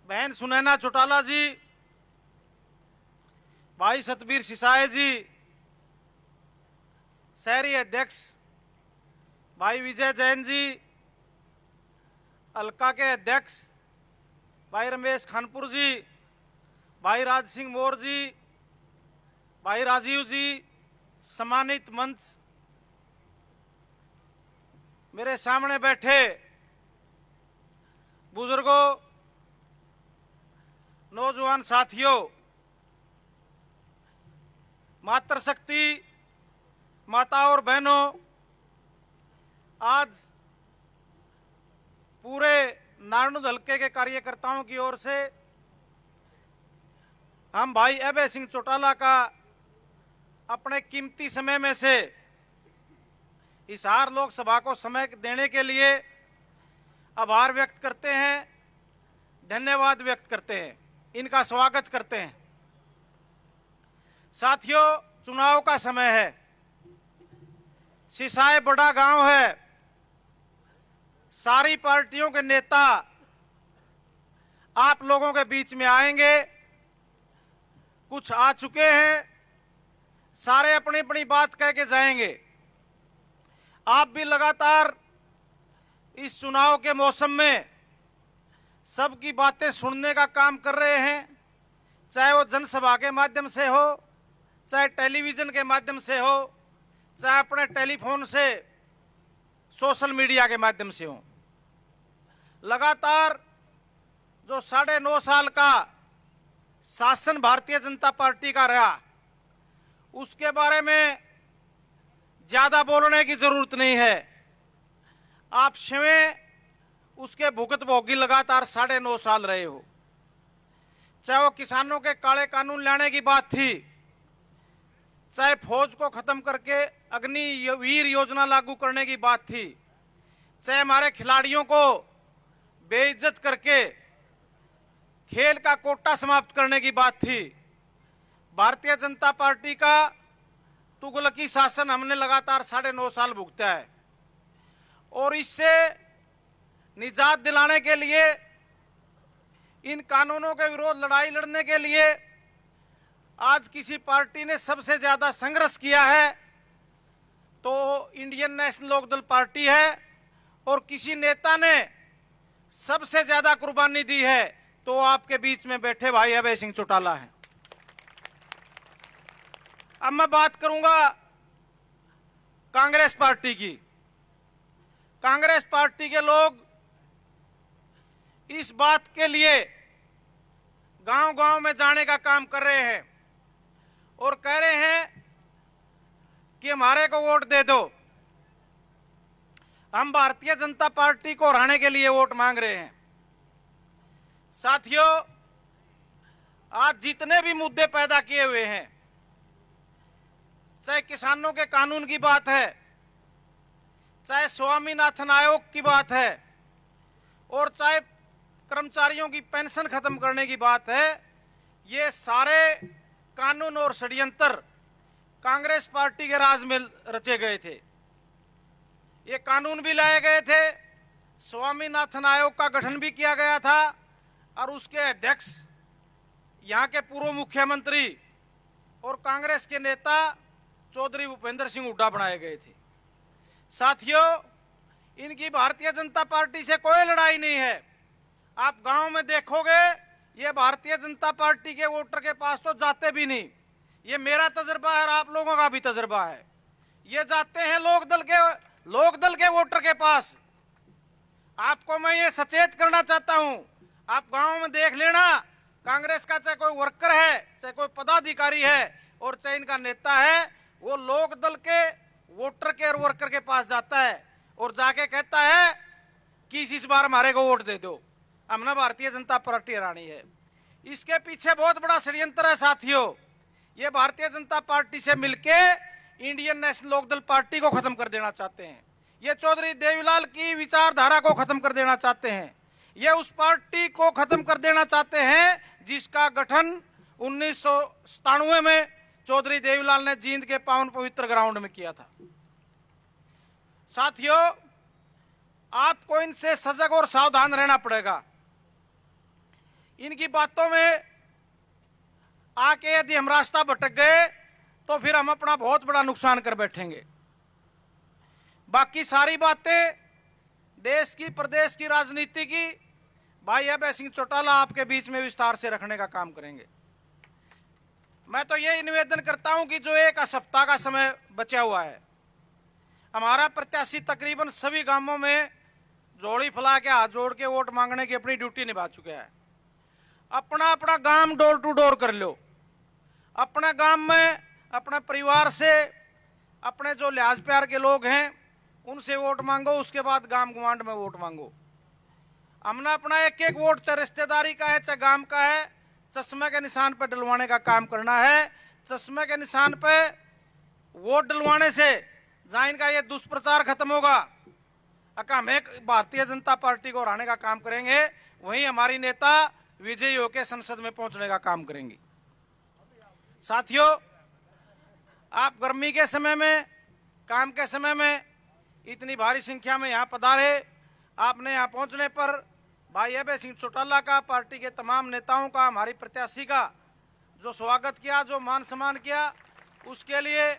बहन सुनैना चौटाला जी, भाई सतबीर सिसाए जी, शहरी अध्यक्ष भाई विजय जैन जी, अलका के अध्यक्ष भाई रमेश खानपुर जी, भाई राज सिंह मोर जी, भाई राजीव जी, सम्मानित मंच, मेरे सामने बैठे बुजुर्गों, नौजवान साथियों, मातृशक्ति माता और बहनों, आज पूरे नारायण हल्के के कार्यकर्ताओं की ओर से हम भाई अभय सिंह चौटाला का अपने कीमती समय में से हिसार लोकसभा को समय देने के लिए आभार व्यक्त करते हैं, धन्यवाद व्यक्त करते हैं, इनका स्वागत करते हैं। साथियों, चुनाव का समय है, सिसाए बड़ा गांव है, सारी पार्टियों के नेता आप लोगों के बीच में आएंगे, कुछ आ चुके हैं, सारे अपनी अपनी बात कह के जाएंगे। आप भी लगातार इस चुनाव के मौसम में सबकी बातें सुनने का काम कर रहे हैं, चाहे वो जनसभा के माध्यम से हो, चाहे टेलीविजन के माध्यम से हो, चाहे अपने टेलीफोन से, सोशल मीडिया के माध्यम से हो। लगातार जो 9.5 साल का शासन भारतीय जनता पार्टी का रहा, उसके बारे में ज्यादा बोलने की जरूरत नहीं है। आप स्वयं उसके भुगत भोगी लगातार 9.5 साल रहे हो। चाहे वो किसानों के काले कानून लाने की बात थी, चाहे फौज को खत्म करके अग्निवीर योजना लागू करने की बात थी, चाहे हमारे खिलाड़ियों को बेइज्जत करके खेल का कोटा समाप्त करने की बात थी। भारतीय जनता पार्टी का तुगलकी शासन हमने लगातार 9.5 साल भुगता है और इससे निजात दिलाने के लिए, इन कानूनों के विरोध लड़ाई लड़ने के लिए आज किसी पार्टी ने सबसे ज्यादा संघर्ष किया है तो इंडियन नेशनल लोकदल पार्टी है, और किसी नेता ने सबसे ज्यादा कुर्बानी दी है तो आपके बीच में बैठे भाई अभय सिंह चौटाला हैं। अब मैं बात करूंगा कांग्रेस पार्टी की। कांग्रेस पार्टी के लोग इस बात के लिए गांव-गांव में जाने का काम कर रहे हैं और कह रहे हैं कि हमारे को वोट दे दो। हम भारतीय जनता पार्टी को हराने के लिए वोट मांग रहे हैं। साथियों, आज जितने भी मुद्दे पैदा किए हुए हैं, चाहे किसानों के कानून की बात है, चाहे स्वामीनाथन आयोग की बात है, और चाहे कर्मचारियों की पेंशन खत्म करने की बात है, ये सारे कानून और षड्यंत्र कांग्रेस पार्टी के राज में रचे गए थे। ये कानून भी लाए गए थे, स्वामीनाथन आयोग का गठन भी किया गया था और उसके अध्यक्ष यहाँ के पूर्व मुख्यमंत्री और कांग्रेस के नेता चौधरी भूपेंद्र सिंह हुड्डा बनाए गए थे। साथियों, इनकी भारतीय जनता पार्टी से कोई लड़ाई नहीं है। आप गांव में देखोगे, ये भारतीय जनता पार्टी के वोटर के पास तो जाते भी नहीं। ये मेरा तजुर्बा है और आप लोगों का भी तजुर्बा है। ये जाते हैं लोकदल के वोटर के पास, आपको मैं ये सचेत करना चाहता हूं, आप गांव में देख लेना, कांग्रेस का चाहे कोई वर्कर है, चाहे कोई पदाधिकारी है और चाहे इनका नेता है, वो लोक दल के वोटर के और वर्कर के पास जाता है और जाके कहता है कि इस बार हमारे को वोट दे दो, हमने भारतीय जनता पार्टी हरानी है। इसके पीछे बहुत बड़ा षड्यंत्र है साथियों। ये भारतीय जनता पार्टी से मिलके इंडियन नेशनल लोकदल पार्टी को खत्म कर देना चाहते हैं। ये चौधरी देवीलाल की विचारधारा को खत्म कर देना चाहते हैं। ये उस पार्टी को खत्म कर देना चाहते हैं जिसका गठन 1997 में चौधरी देवीलाल ने जींद के पावन पवित्र ग्राउंड में किया था। साथियों, आपको इनसे सजग और सावधान रहना पड़ेगा। इनकी बातों में आके यदि हम रास्ता भटक गए तो फिर हम अपना बहुत बड़ा नुकसान कर बैठेंगे। बाकी सारी बातें देश की, प्रदेश की राजनीति की भाई अभय सिंह चौटाला आपके बीच में विस्तार से रखने का काम करेंगे। मैं तो ये निवेदन करता हूं कि जो एक सप्ताह का समय बचा हुआ है, हमारा प्रत्याशी तकरीबन सभी गांवों में जोड़ी फैला के हाथ जोड़ के वोट मांगने की अपनी ड्यूटी निभा चुके हैं। अपना अपना गांव डोर टू डोर कर लो, अपने गांव में अपने परिवार से, अपने जो लिहाज प्यार के लोग हैं उनसे वोट मांगो, उसके बाद गांव गवांड में वोट मांगो। हमने अपना एक एक वोट, चाहे रिश्तेदारी का है चाहे गांव का है, चश्मे के निशान पर डलवाने का काम करना है। चश्मे के निशान पे वोट डलवाने से जहां इनका ये दुष्प्रचार खत्म होगा, हम एक भारतीय जनता पार्टी को हराने का काम करेंगे, वहीं हमारी नेता विजयी होकर संसद में पहुंचने का काम करेंगी। साथियों, आप गर्मी के समय में, काम के समय में इतनी भारी संख्या में यहाँ पधारे। आपने यहाँ पहुंचने पर भाई अभय सिंह चौटाला का, पार्टी के तमाम नेताओं का, हमारी प्रत्याशी का जो स्वागत किया, जो मान सम्मान किया, उसके लिए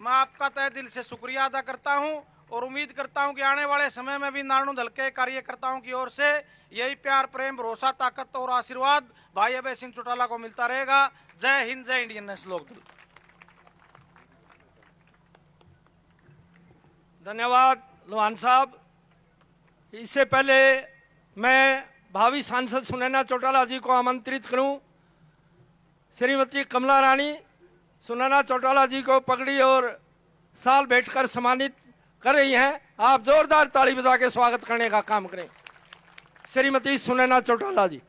मैं आपका तहे दिल से शुक्रिया अदा करता हूं और उम्मीद करता हूं कि आने वाले समय में भी नारायण दल के कार्यकर्ताओं की ओर से यही प्यार, प्रेम, भरोसा, ताकत और आशीर्वाद भाई अभय सिंह चौटाला को मिलता रहेगा। जय हिंद, जय इंडियन नेशनल लोकदल। धन्यवाद लोहान साहब। इससे पहले मैं भावी सांसद सुनैना चौटाला जी को आमंत्रित करूं। श्रीमती कमला रानी सुनैना चौटाला जी को पगड़ी और साल भेंट कर सम्मानित कर रही हैं। आप जोरदार ताली बजा के स्वागत करने का काम करें। श्रीमती सुनैना चौटाला जी।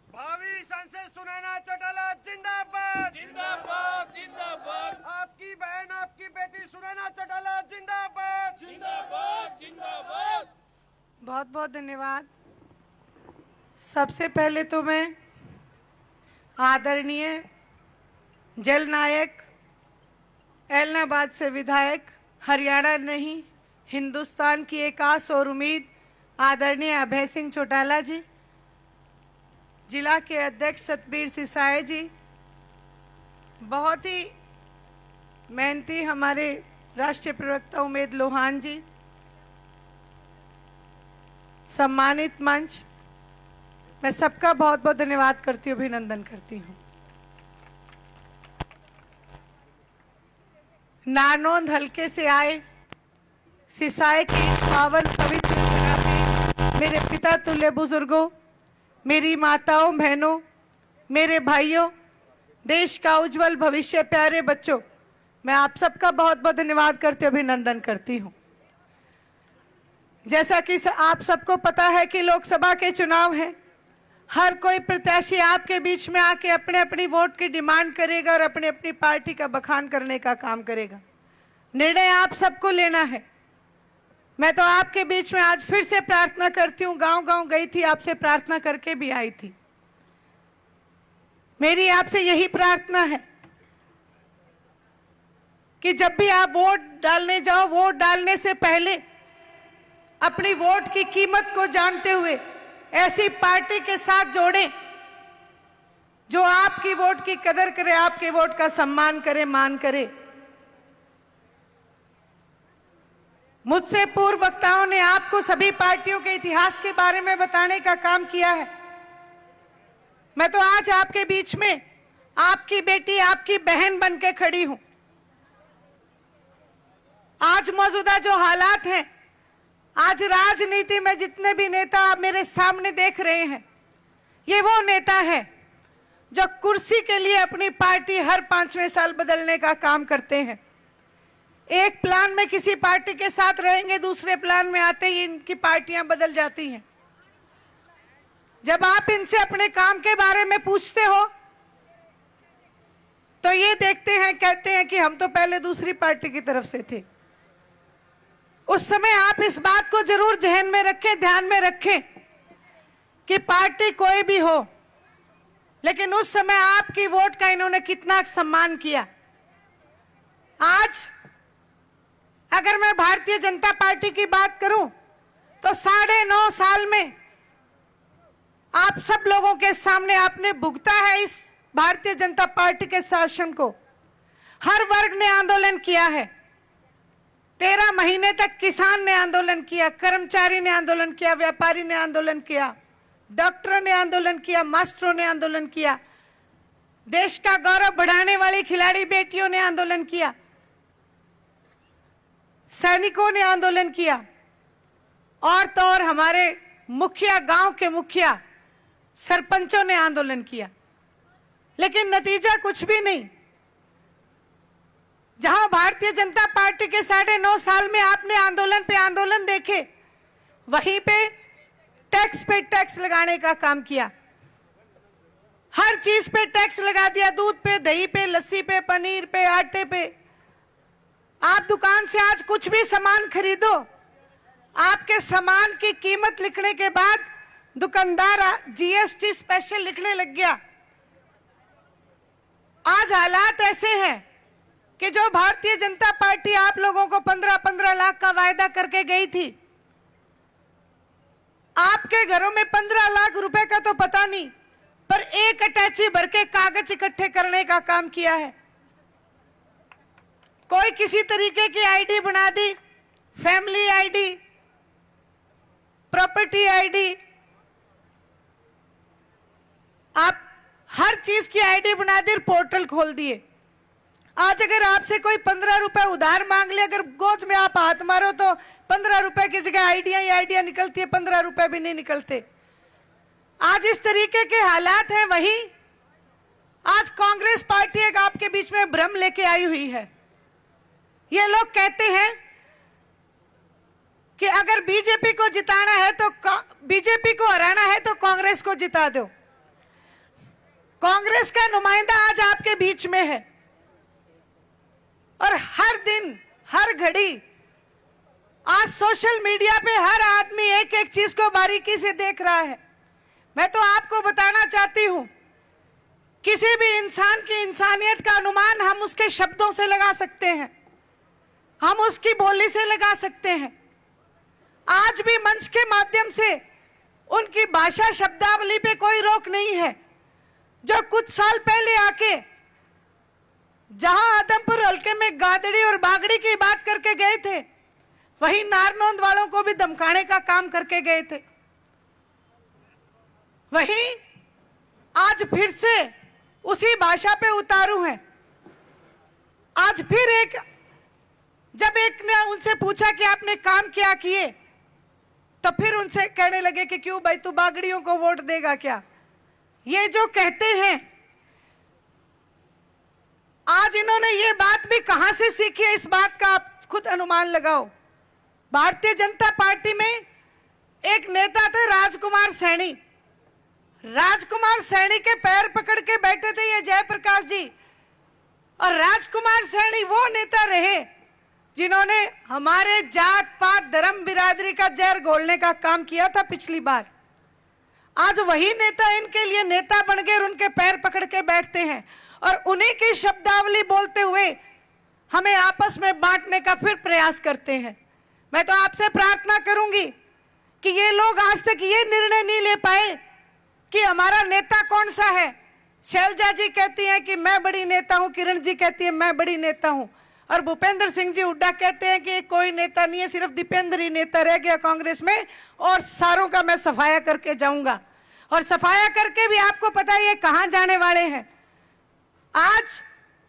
भावी सांसद सुनैना चौटाला जिंदाबाद जिंदाबाद जिंदाबाद। आपकी बहन, आपकी बेटी सुनैना चौटाला जिंदाबाद जिंदाबाद जिंदाबाद। बहुत बहुत धन्यवाद। सबसे पहले तो मैं आदरणीय जल नायक, ऐलनाबाद से विधायक, हरियाणा नहीं हिंदुस्तान की एक आस और उम्मीद आदरणीय अभय सिंह चौटाला जी, जिला के अध्यक्ष सतबीर सिसाई जी, बहुत ही मेहनती हमारे राष्ट्रीय प्रवक्ता उमेद लोहान जी, सम्मानित मंच, मैं सबका बहुत बहुत धन्यवाद करती हूँ, अभिनंदन करती हूँ। नारनौंद हलके से आए सिसाई की इस पावन पवित्र जगह पे मेरे पिता तुल्य बुजुर्गों, मेरी माताओं, बहनों, मेरे भाइयों, देश का उज्जवल भविष्य, प्यारे बच्चों, मैं आप सबका बहुत बहुत धन्यवाद करती हूँ, अभिनंदन करती हूँ। जैसा कि आप सबको पता है कि लोकसभा के चुनाव हैं, हर कोई प्रत्याशी आपके बीच में आके अपने अपनी वोट की डिमांड करेगा और अपनी अपनी पार्टी का बखान करने का काम करेगा। निर्णय आप सबको लेना है। मैं तो आपके बीच में आज फिर से प्रार्थना करती हूँ, गांव-गांव गई थी, आपसे प्रार्थना करके भी आई थी। मेरी आपसे यही प्रार्थना है कि जब भी आप वोट डालने जाओ, वोट डालने से पहले अपनी वोट की कीमत को जानते हुए ऐसी पार्टी के साथ जोड़ें जो आपकी वोट की कदर करे, आपके वोट का सम्मान करे, मान करे। मुझसे पूर्व वक्ताओं ने आपको सभी पार्टियों के इतिहास के बारे में बताने का काम किया है। मैं तो आज आपके बीच में आपकी बेटी, आपकी बहन बन के खड़ी हूं। आज मौजूदा जो हालात हैं, आज राजनीति में जितने भी नेता आप मेरे सामने देख रहे हैं, ये वो नेता है जो कुर्सी के लिए अपनी पार्टी हर 5वें साल बदलने का काम करते हैं। एक प्लान में किसी पार्टी के साथ रहेंगे, दूसरे प्लान में आते ही इनकी पार्टियां बदल जाती हैं। जब आप इनसे अपने काम के बारे में पूछते हो तो ये देखते हैं, कहते हैं कि हम तो पहले दूसरी पार्टी की तरफ से थे। उस समय आप इस बात को जरूर जहन में रखें, ध्यान में रखें कि पार्टी कोई भी हो, लेकिन उस समय आपकी वोट का इन्होंने कितना सम्मान किया। आज अगर मैं भारतीय जनता पार्टी की बात करूं तो 9.5 साल में आप सब लोगों के सामने आपने भुगता है इस भारतीय जनता पार्टी के शासन को। हर वर्ग ने आंदोलन किया है। 13 महीने तक किसान ने आंदोलन किया, कर्मचारी ने आंदोलन किया, व्यापारी ने आंदोलन किया, डॉक्टरों ने आंदोलन किया, मास्टरों ने आंदोलन किया, देश का गौरव बढ़ाने वाली खिलाड़ी बेटियों ने आंदोलन किया, सैनिकों ने आंदोलन किया, और तो और हमारे मुखिया, गांव के मुखिया, सरपंचों ने आंदोलन किया, लेकिन नतीजा कुछ भी नहीं। जहां भारतीय जनता पार्टी के 9.5 साल में आपने आंदोलन पे आंदोलन देखे, वहीं पे टैक्स लगाने का काम किया। हर चीज पे टैक्स लगा दिया, दूध पे, दही पे, लस्सी पे, पनीर पे, आटे पे। आप दुकान से आज कुछ भी सामान खरीदो, आपके सामान की कीमत लिखने के बाद दुकानदार जीएसटी स्पेशल लिखने लग गया। आज हालात ऐसे हैं कि जो भारतीय जनता पार्टी आप लोगों को 15-15 लाख का वायदा करके गई थी, आपके घरों में 15 लाख रुपए का तो पता नहीं, पर एक अटैची भर के कागज इकट्ठे करने का काम किया है। कोई किसी तरीके की आईडी बना दी, फैमिली आईडी, प्रॉपर्टी आईडी, आप हर चीज की आईडी बना दी, पोर्टल खोल दिए। आज अगर आपसे कोई 15 रुपए उधार मांग ले, अगर गोज में आप हाथ मारो तो 15 रुपए की जगह आइडिया निकलती है, 15 रुपए भी नहीं निकलते। आज इस तरीके के हालात हैं। वहीं आज कांग्रेस पार्टी एक आपके बीच में भ्रम लेके आई हुई है। ये लोग कहते हैं कि अगर बीजेपी को जिताना है तो बीजेपी को हराना है तो कांग्रेस को जिता दो। कांग्रेस का नुमाइंदा आज आपके बीच में है और हर दिन, हर घड़ी आज सोशल मीडिया पे हर आदमी एक एक चीज को बारीकी से देख रहा है। मैं तो आपको बताना चाहती हूं, किसी भी इंसान की इंसानियत का अनुमान हम उसके शब्दों से लगा सकते हैं, हम उसकी बोली से लगा सकते हैं। आज भी मंच के माध्यम से उनकी भाषा शब्दावली पे कोई रोक नहीं है। जो कुछ साल पहले आके जहां आदमपुर हल्के में गादड़ी और बागड़ी की बात करके गए थे, वहीं नारनौंद वालों को भी धमकाने का काम करके गए थे। वहीं आज फिर से उसी भाषा पे उतारू हैं। आज फिर जब एक ने उनसे पूछा कि आपने काम क्या किए, तो फिर उनसे कहने लगे कि क्यों भाई, तू बागड़ियों को वोट देगा क्या। ये जो कहते हैं, आज इन्होंने ये बात भी कहां से सीखी है, इस बात का आप खुद अनुमान लगाओ। भारतीय जनता पार्टी में एक नेता थे राजकुमार सैनी। राजकुमार सैनी के पैर पकड़ के बैठे थे ये जयप्रकाश जी, और राजकुमार सैनी वो नेता रहे जिन्होंने हमारे जात पात धर्म बिरादरी का जहर घोलने का काम किया था पिछली बार। आज वही नेता इनके लिए नेता बन गए और उनके पैर पकड़ के बैठते हैं और उन्हीं की शब्दावली बोलते हुए हमें आपस में बांटने का फिर प्रयास करते हैं। मैं तो आपसे प्रार्थना करूंगी कि ये लोग आज तक ये निर्णय नहीं ले पाए कि हमारा नेता कौन सा है। शैलजा जी कहती हैं कि मैं बड़ी नेता हूं, किरण जी कहती है मैं बड़ी नेता हूं, और भूपेंद्र सिंह जी हुड्डा कहते हैं कि कोई नेता नहीं है, सिर्फ दीपेंद्र ही नेता रह गया कांग्रेस में, और सारों का मैं सफाया करके जाऊंगा। और सफाया करके भी आपको पता है ये कहां जाने वाले हैं। आज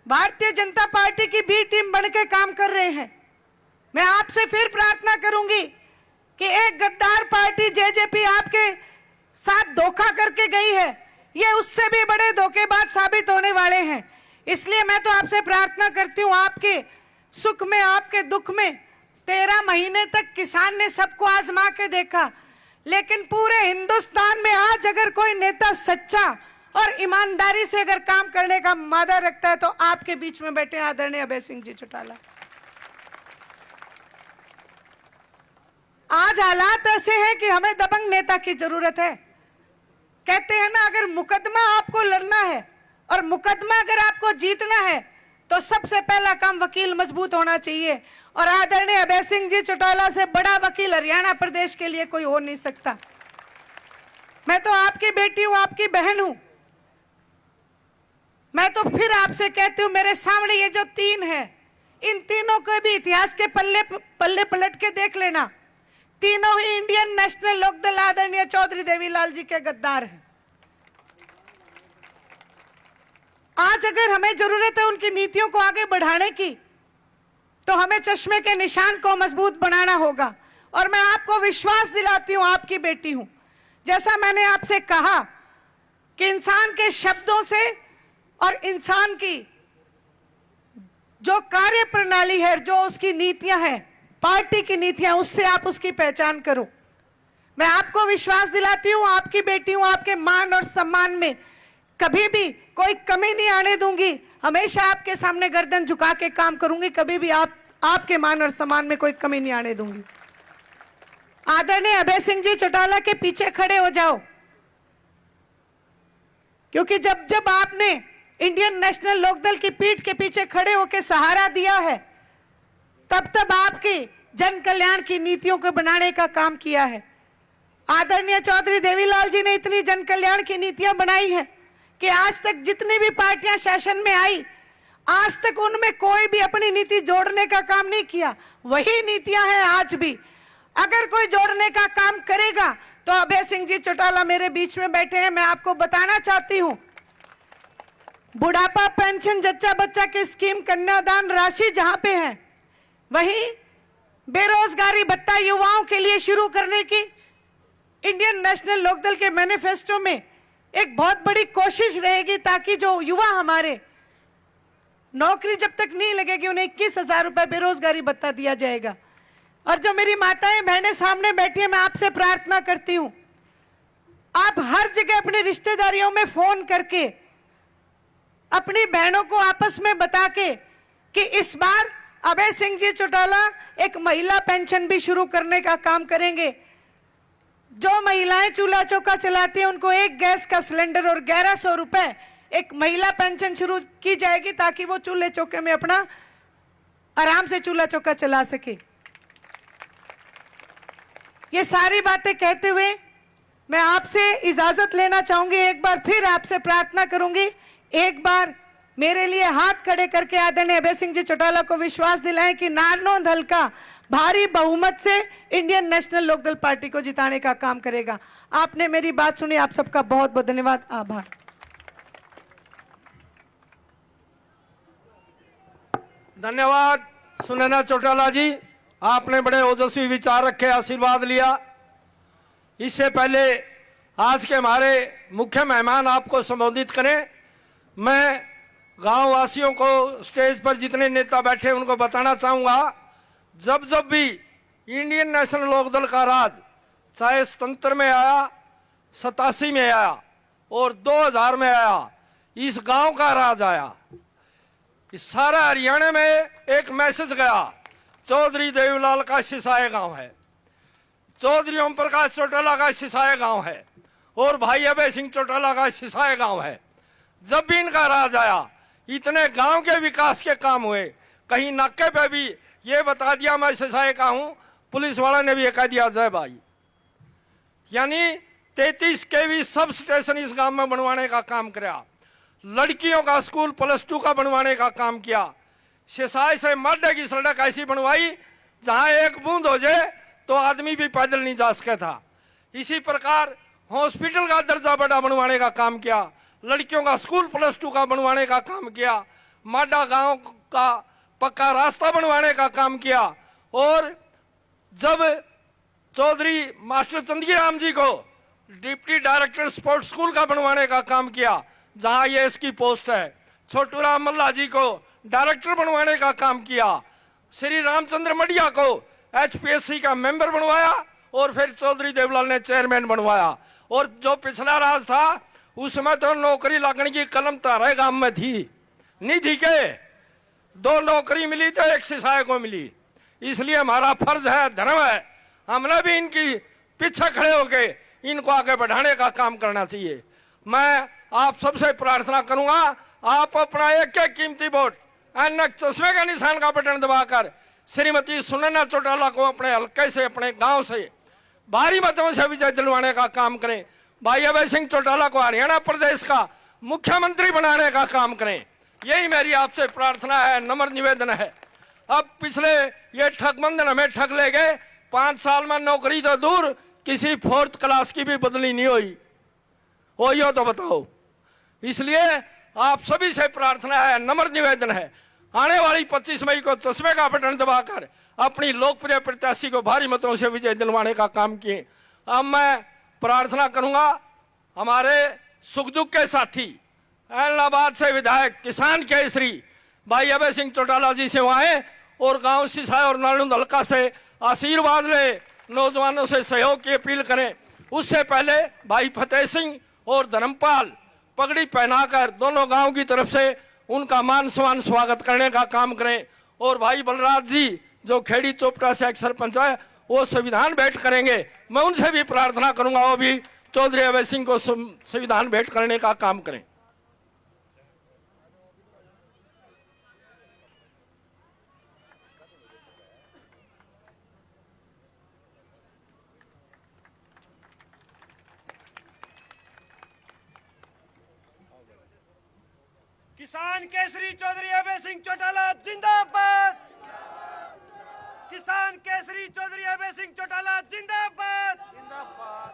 भारतीय जनता पार्टी की बी टीम बनकर काम कर रहे हैं। मैं आपसे फिर प्रार्थना करूंगी कि एक गद्दार पार्टी जेजेपी आपके साथ धोखा करके गई है, ये उससे भी बड़े धोखेबाज साबित होने वाले हैं। इसलिए मैं तो आपसे प्रार्थना करती हूं, आपके सुख में आपके दुख में 13 महीने तक किसान ने सबको आजमा के देखा, लेकिन पूरे हिंदुस्तान में आज अगर कोई नेता सच्चा और ईमानदारी से अगर काम करने का मादा रखता है तो आपके बीच में बैठे आदरणीय अभय सिंह जी चौटाला। आज हालात ऐसे हैं कि हमें दबंग नेता की जरूरत है। कहते हैं ना, अगर मुकदमा आपको लड़ना है और मुकदमा अगर आपको जीतना है तो सबसे पहला काम वकील मजबूत होना चाहिए, और आदरणीय अभय सिंह जी चौटाला से बड़ा वकील हरियाणा प्रदेश के लिए कोई हो नहीं सकता। मैं तो आपकी बेटी हूं, आपकी बहन हूं। मैं तो फिर आपसे कहती हूं, मेरे सामने ये जो 3 है, इन तीनों को भी इतिहास के पल्ले पलट के देख लेना। तीनों ही इंडियन नेशनल लोकदल आदरणीय चौधरी देवीलाल जी के गद्दार हैं। आज अगर हमें जरूरत है उनकी नीतियों को आगे बढ़ाने की, तो हमें चश्मे के निशान को मजबूत बनाना होगा। और मैं आपको विश्वास दिलाती हूं, आपकी बेटी हूं। जैसा मैंने आपसे कहा कि इंसान के शब्दों से और इंसान की जो कार्य प्रणाली है, जो उसकी नीतियां हैं, पार्टी की नीतियां, उससे आप उसकी पहचान करो। मैं आपको विश्वास दिलाती हूं, आपकी बेटी हूं, आपके मान और सम्मान में कभी भी कोई कमी नहीं आने दूंगी। हमेशा आपके सामने गर्दन झुका के काम करूंगी, कभी भी आपके मान और सम्मान में कोई कमी नहीं आने दूंगी। आदरणीय अभय सिंह जी चौटाला के पीछे खड़े हो जाओ, क्योंकि जब जब आपने इंडियन नेशनल लोकदल की पीठ के पीछे खड़े होकर सहारा दिया है, तब तब आपकी जन कल्याण की नीतियों को बनाने का काम किया है। आदरणीय चौधरी देवीलाल जी ने इतनी जन कल्याण की नीतियां बनाई हैं कि आज तक जितनी भी पार्टियां शासन में आई, आज तक उनमें कोई भी अपनी नीति जोड़ने का काम नहीं किया। वही नीतियां हैं आज भी। अगर कोई जोड़ने का काम करेगा तो अभय सिंह जी चौटाला मेरे बीच में बैठे हैं। मैं आपको बताना चाहती हूं, बुढ़ापा पेंशन, जच्चा बच्चा की स्कीम, कन्यादान राशि जहां पे है, वहीं बेरोजगारी भत्ता युवाओं के लिए शुरू करने की इंडियन नेशनल लोकदल के मैनिफेस्टो में एक बहुत बड़ी कोशिश रहेगी, ताकि जो युवा हमारे नौकरी जब तक नहीं लगेगी उन्हें 21,000 रुपए बेरोजगारी भत्ता दिया जाएगा। और जो मेरी माताएं बहनें सामने बैठी हैं, मैं आपसे प्रार्थना करती हूं, आप हर जगह अपनी रिश्तेदारियों में फोन करके अपनी बहनों को आपस में बता के कि इस बार अभय सिंह जी चौटाला एक महिला पेंशन भी शुरू करने का काम करेंगे। जो महिलाएं चूल्हा चौका चलाती हैं उनको एक गैस का सिलेंडर और 1100 रुपए एक महिला पेंशन शुरू की जाएगी, ताकि वो चूल्हे चौके में अपना आराम से चूल्हा चौका चला सके। ये सारी बातें कहते हुए मैं आपसे इजाजत लेना चाहूंगी। एक बार फिर आपसे प्रार्थना करूंगी, एक बार मेरे लिए हाथ खड़े करके आदरणीय अभय सिंह जी चौटाला को विश्वास दिलाएं कि नारनौंद हल्का भारी बहुमत से इंडियन नेशनल लोकदल पार्टी को जिताने का काम करेगा। आपने मेरी बात सुनी, आप सबका बहुत बहुत धन्यवाद, आभार। धन्यवाद सुनैना चौटाला जी, आपने बड़े ओजस्वी विचार रखे, आशीर्वाद लिया। इससे पहले आज के हमारे मुख्य मेहमान आपको संबोधित करें, मैं गांव वासियों को, स्टेज पर जितने नेता बैठे उनको बताना चाहूंगा, जब जब भी इंडियन नेशनल लोकदल का राज, चाहे 77 में आया, 87 में आया और 2000 में आया, इस गांव का राज आया, इस सारा हरियाणा में एक मैसेज गया, चौधरी देवीलाल का सिसाए गांव है, चौधरी ओम प्रकाश चौटाला का सिसाए गांव है और भाई अभय सिंह चौटाला का सिसाए गांव है। जब भी इनका राज आया, इतने गांव के विकास के काम हुए। कहीं नाके पे भी ये बता दिया मैं सिसाए का हूं, पुलिस वाला ने भी कह दिया जय भाई। यानी 33 केवी सब स्टेशन इस गांव में बनवाने का काम किया, लड़कियों का स्कूल +2 का बनवाने का काम किया, सिसाए से माडे की सड़क ऐसी बनवाई जहां एक बूंद हो जाए तो आदमी भी पैदल नहीं जा सकता था। इसी प्रकार हॉस्पिटल का दर्जा बड़ा बनवाने का काम किया, लड़कियों का स्कूल +2 का बनवाने का काम किया, माडा गांव का पक्का रास्ता बनवाने का काम किया। और जब चौधरी मास्टर चंदीराम जी को डिप्टी डायरेक्टर स्पोर्ट्स स्कूल का बनवाने का काम किया, जहां ये इसकी पोस्ट है, छोटू राम मल्ला जी को डायरेक्टर बनवाने का काम किया, श्री रामचंद्र मडिया को HPSC का मेंबर बनवाया और फिर चौधरी देवलाल ने चेयरमैन बनवाया। और जो पिछला राज था उसमें तो नौकरी लगने की कलम तारे गांव में थी, नहीं थी के 2 नौकरी मिली तो 1 सिसाए को मिली। इसलिए हमारा फर्ज है, धर्म है, हमने भी इनकी पीछे खड़े होके इनको आगे बढ़ाने का काम करना चाहिए। मैं आप सबसे प्रार्थना करूंगा, आप अपना एक कीमती वोट ऐनक चश्मे का निशान का बटन दबाकर श्रीमती सुनैना चौटाला को अपने हल्के से, अपने गांव से भारी मतों से विजय दिलवाने का काम करें। भाई अभय सिंह चौटाला को हरियाणा प्रदेश का मुख्यमंत्री बनाने का काम करें, यही मेरी आपसे प्रार्थना है, नम्र निवेदन है। अब पिछले ये ठगबंधन हमें ठग ले गए, 5 साल में नौकरी तो दूर, किसी 4th क्लास की भी बदली नहीं हुई हो तो बताओ। इसलिए आप सभी से प्रार्थना है, नम्र निवेदन है, आने वाली 25 मई को चश्मे का बटन दबाकर अपनी लोकप्रिय प्रत्याशी को भारी मतों से विजय दिलवाने का काम किए। अब मैं प्रार्थना करूंगा हमारे सुख दुख के साथी, ऐलनाबाद से विधायक किसान केसरी भाई अभय सिंह चौटाला जी से आए और गांव सिसाई और नालंद हल्का से आशीर्वाद ले, नौजवानों से सहयोग की अपील करें। उससे पहले भाई फतेह सिंह और धर्मपाल पगड़ी पहनाकर दोनों गांव की तरफ से उनका मान सम्मान स्वागत करने का काम करें। और भाई बलराज जी जो खेड़ी चोपटा से एक सरपंच है, वो संविधान भेंट करेंगे, मैं उनसे भी प्रार्थना करूंगा वो भी चौधरी अभय सिंह को संविधान भेंट करने का काम करें। किसान केसरी चौधरी अभय सिंह चौटाला जिंदाबाद। किसान केसरी चौधरी अभय सिंह चौटाला जिंदाबाद। जिंदाबाद।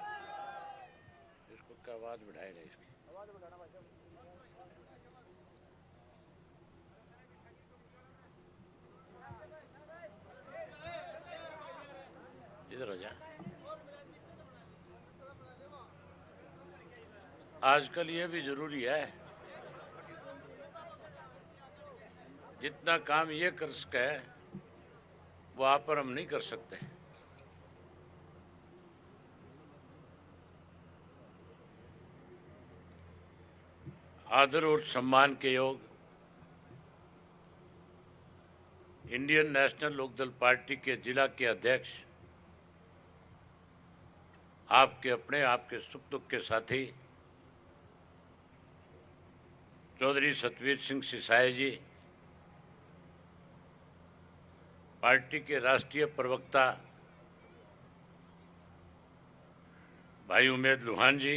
इसको क्या आवाज बढ़ाएगा, इसकी आवाज बढ़ाना भाई। इधर हो जा। आजकल ये भी जरूरी है, जितना काम ये कर सके वो आप पर हम नहीं कर सकते। आदर और सम्मान के योग इंडियन नेशनल लोकदल पार्टी के जिला के अध्यक्ष, आपके अपने, आपके सुख दुख के साथी चौधरी सतवीर सिंह सिसाई जी, पार्टी के राष्ट्रीय प्रवक्ता भाई उमेद लोहान जी,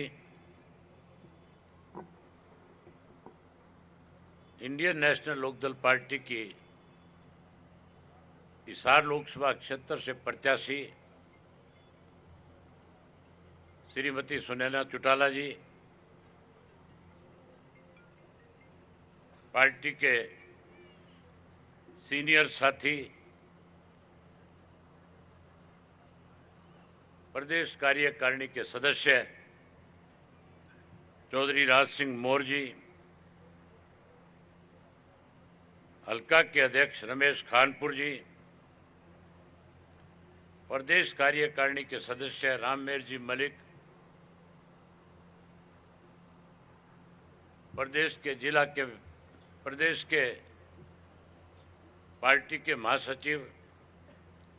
इंडियन नेशनल लोकदल पार्टी की हिसार लोकसभा क्षेत्र से प्रत्याशी श्रीमती सुनैना चौटाला जी, पार्टी के सीनियर साथी प्रदेश कार्यकारिणी के सदस्य चौधरी राज सिंह मोर जी, हल्का के अध्यक्ष रमेश खानपुर जी, प्रदेश कार्यकारिणी के सदस्य राममेर जी मलिक, प्रदेश के पार्टी के महासचिव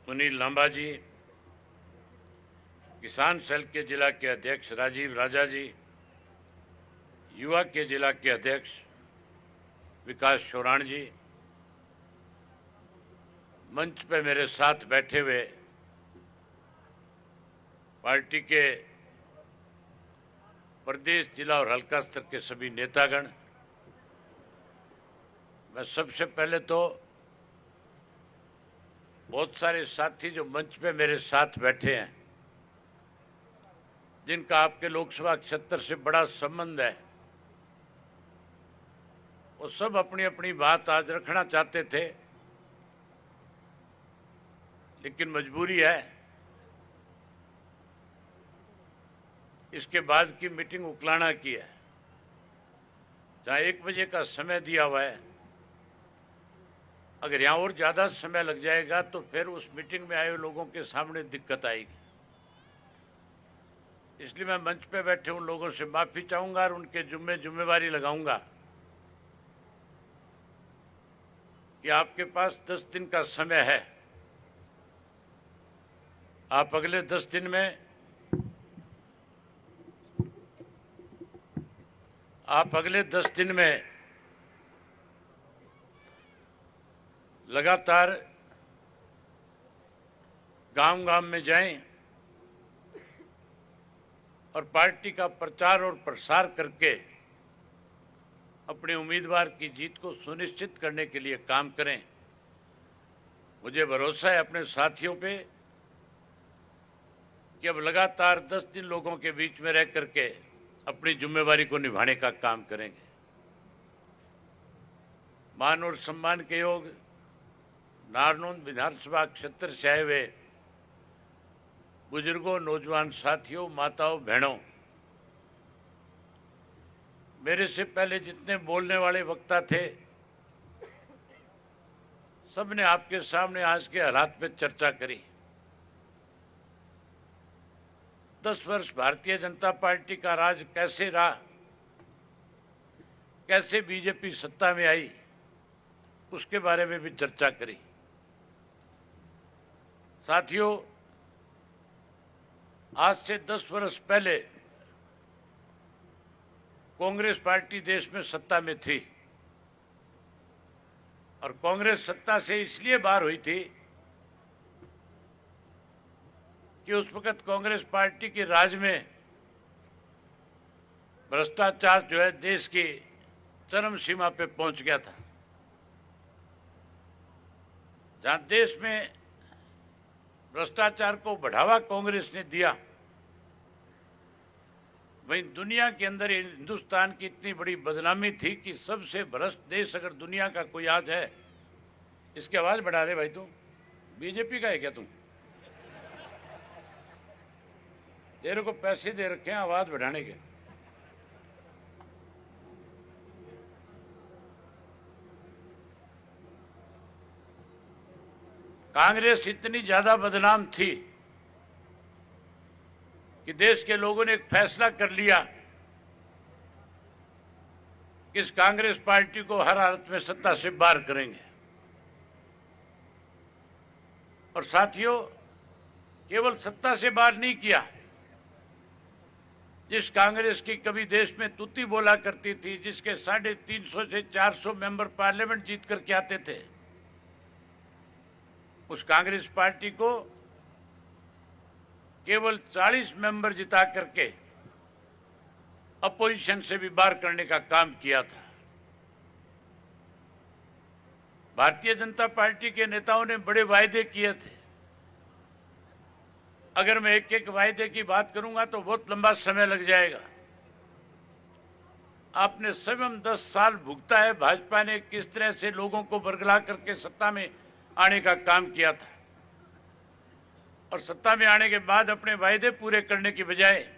सुनील लांबा जी, किसान सेल के जिला के अध्यक्ष राजीव राजा जी, युवा के जिला के अध्यक्ष विकास शोराण जी, मंच पे मेरे साथ बैठे हुए पार्टी के प्रदेश, जिला और हल्का स्तर के सभी नेतागण, मैं सबसे पहले तो बहुत सारे साथी जो मंच पे मेरे साथ बैठे हैं, जिनका आपके लोकसभा क्षेत्र से बड़ा संबंध है, वो सब अपनी अपनी बात आज रखना चाहते थे, लेकिन मजबूरी है। इसके बाद की मीटिंग उकलाना की है, जहां 1 बजे का समय दिया हुआ है। अगर यहां और ज्यादा समय लग जाएगा तो फिर उस मीटिंग में आए लोगों के सामने दिक्कत आएगी। इसलिए मैं मंच पे बैठे उन लोगों से माफी चाहूंगा और उनके जिम्मेवारी लगाऊंगा कि आपके पास 10 दिन का समय है। आप अगले 10 दिन में लगातार गांव-गांव में जाएं और पार्टी का प्रचार और प्रसार करके अपने उम्मीदवार की जीत को सुनिश्चित करने के लिए काम करें। मुझे भरोसा है अपने साथियों पे कि अब लगातार 10 दिन लोगों के बीच में रह करके अपनी जिम्मेवारी को निभाने का काम करेंगे। मान और सम्मान के योग नारनौंद विधानसभा क्षेत्र से आए हुए बुजुर्गों, नौजवान साथियों, माताओं, बहनों, मेरे से पहले जितने बोलने वाले वक्ता थे, सबने आपके सामने आज के हालात पे चर्चा करी। 10 वर्ष भारतीय जनता पार्टी का राज कैसे रहा, कैसे बीजेपी सत्ता में आई, उसके बारे में भी चर्चा करी। साथियों, आज से 10 वर्ष पहले कांग्रेस पार्टी देश में सत्ता में थी और कांग्रेस सत्ता से इसलिए बाहर हुई थी कि उस वक्त कांग्रेस पार्टी के राज में भ्रष्टाचार जो है देश की चरम सीमा पे पहुंच गया था। जहां देश में भ्रष्टाचार को बढ़ावा कांग्रेस ने दिया, वहीं दुनिया के अंदर हिंदुस्तान की इतनी बड़ी बदनामी थी कि सबसे भ्रष्ट देश अगर दुनिया का कोई आज है, इसकी आवाज बढ़ा दे भाई। तू बीजेपी का है क्या? तुम तेरे को पैसे दे रखे हैं आवाज बढ़ाने के। कांग्रेस इतनी ज्यादा बदनाम थी कि देश के लोगों ने एक फैसला कर लिया कि इस कांग्रेस पार्टी को हर हालत में सत्ता से बाहर करेंगे। और साथियों, केवल सत्ता से बाहर नहीं किया, जिस कांग्रेस की कभी देश में तुती बोला करती थी, जिसके 350 से 400 मेंबर पार्लियामेंट जीत करके आते थे, उस कांग्रेस पार्टी को केवल 40 मेंबर जिता करके अपोजिशन से भी बाहर करने का काम किया था। भारतीय जनता पार्टी के नेताओं ने बड़े वायदे किए थे। अगर मैं एक एक वायदे की बात करूंगा तो बहुत लंबा समय लग जाएगा। आपने स्वयं 10 साल भुगता है भाजपा ने किस तरह से लोगों को बरगला करके सत्ता में आने का काम किया था, और सत्ता में आने के बाद अपने वायदे पूरे करने की बजाय